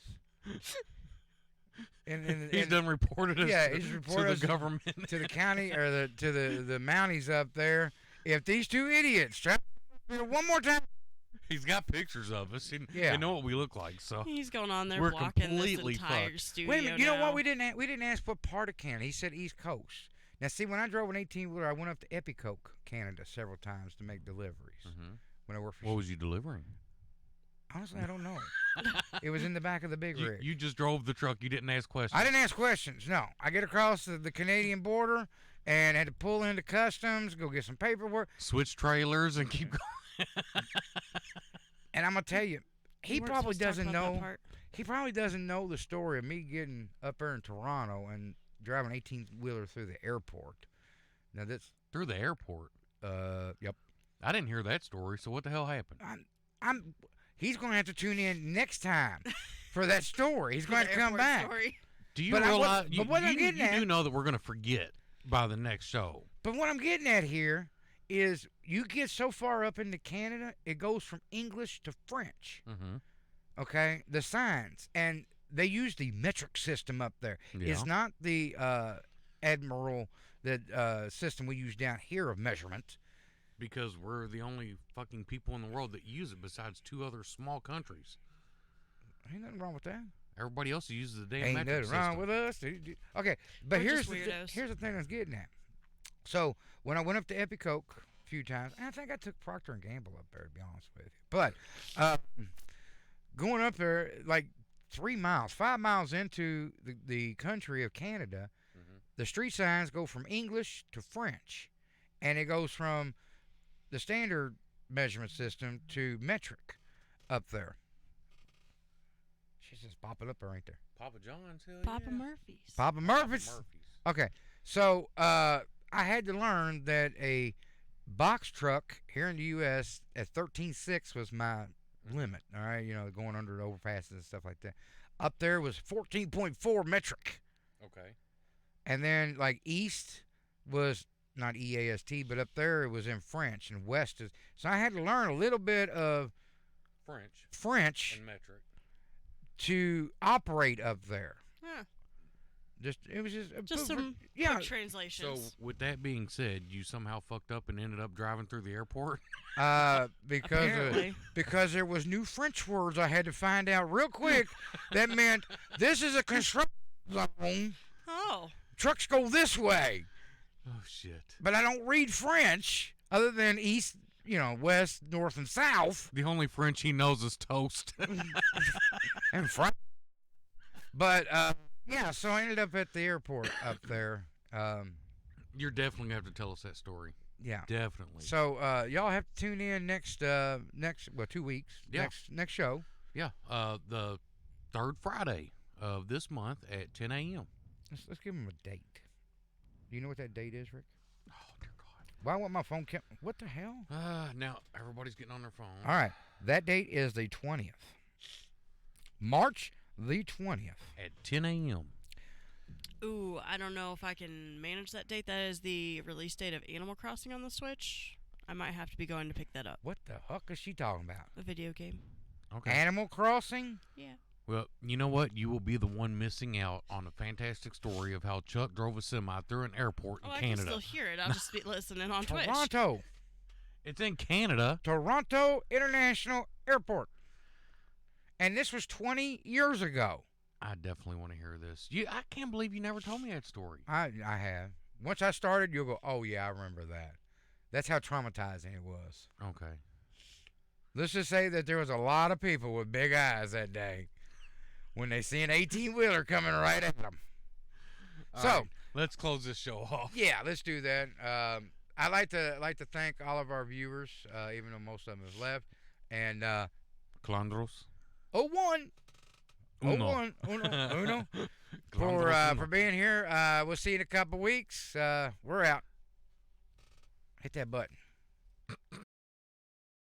And He's done reported us yeah, to, he's reported us to the government. to the county or to the Mounties up there. If these two idiots try to do it one more time, He's got pictures of us. Yeah. They know what we look like. So He's going on there We're blocking this completely entire fucked. studio. wait a minute. You know now. what? We didn't ask what part of Canada. He said East Coast. Now, see, when I drove an 18-wheeler, I went up to Epicoke, Canada, several times to make deliveries. When I worked for. what was you delivering? Honestly, I don't know. It was in the back of the big rig. You just drove the truck. You didn't ask questions. I didn't ask questions. No, I get across the Canadian border and had to pull into customs, go get some paperwork. Switch trailers and keep going. And I'm gonna tell you, he You weren't probably supposed to talk doesn't about that know. part. He probably doesn't know the story of me getting up there in Toronto and driving an 18-wheeler through the airport. Now that's Through the airport. yep. I didn't hear that story. So what the hell happened? He's gonna have to tune in next time for that story. He's going to come Airport back. story. Do you But I realize? wasn't- but what I'm getting you at- do know that we're going to forget by the next show. But what I'm getting at here is you get so far up into Canada, it goes from English to French. Mm-hmm. Okay, the signs, and they use the metric system up there. Yeah. It's not the admiral system we use down here of measurement. Because we're the only fucking people in the world that use it besides 2 other small countries. Ain't nothing wrong with that. Everybody else uses the damn Ain't metric nothing wrong system. with us. Okay, but We're here's just the weirdos. here's the thing I was getting at. So when I went up to Epicoke a few times, I think I took Procter and Gamble up there, to be honest with you. But going up there, like 3 miles, 5 miles into the country of Canada, the street signs go from English to French, and it goes from the standard measurement system to metric up there. She's just popping up there, ain't there? Papa John's, hell Papa yeah. Murphy's. Papa Murphy's. Okay, so I had to learn that a box truck here in the U.S. at 13.6 was my limit. All right, going under the overpasses and stuff like that. Up there was 14.4 metric, Okay. and then like east was not EAST, but up there it was in French, and west is. So I had to learn a little bit of French And metric. to operate up there. Huh. It was just Just some yeah. quick translations. So, with that being said, you somehow fucked up and ended up driving through the airport? Apparently. Because there was new French words I had to find out real quick. That meant this is a construction zone. Oh. Trucks go this way, Oh, shit. but I don't read French other than east, west, north, and south, The only French he knows is toast. and front. But yeah, so I ended up at the airport up there. You're definitely going to have to tell us that story. Yeah. Definitely. So y'all have to tune in next 2 weeks. Yeah. Next show. Yeah. The third Friday of this month at 10 a.m. Let's give them a date. Do you know what that date is, Rick? Oh, dear God. Why won't my phone count? What the hell? Now, everybody's getting on their phone. All right. That date is the 20th. March the 20th. At 10 a.m. Ooh, I don't know if I can manage that date. That is the release date of Animal Crossing on the Switch. I might have to be going to pick that up. What the fuck is she talking about? A video game. Okay. Animal Crossing? Yeah. Well, you know what? You will be the one missing out on a fantastic story of how Chuck drove a semi through an airport in Oh, I can Canada. still hear it. I'll just be listening on Twitch. Toronto. It's in Canada. Toronto International Airport. And this was 20 years ago. I definitely want to hear this. I can't believe you never told me that story. I have. Once I started, you'll go, oh, yeah, I remember that. That's how traumatizing it was. Okay. Let's just say that there was a lot of people with big eyes that day when they see an 18-wheeler coming right at them. So, All right, let's close this show off. yeah, let's do that. I'd like to thank all of our viewers, even though most of them have left. And Clandros. 01 Uno. Uno, Clandros for being here. We'll see you in a couple weeks. We're out. Hit that button.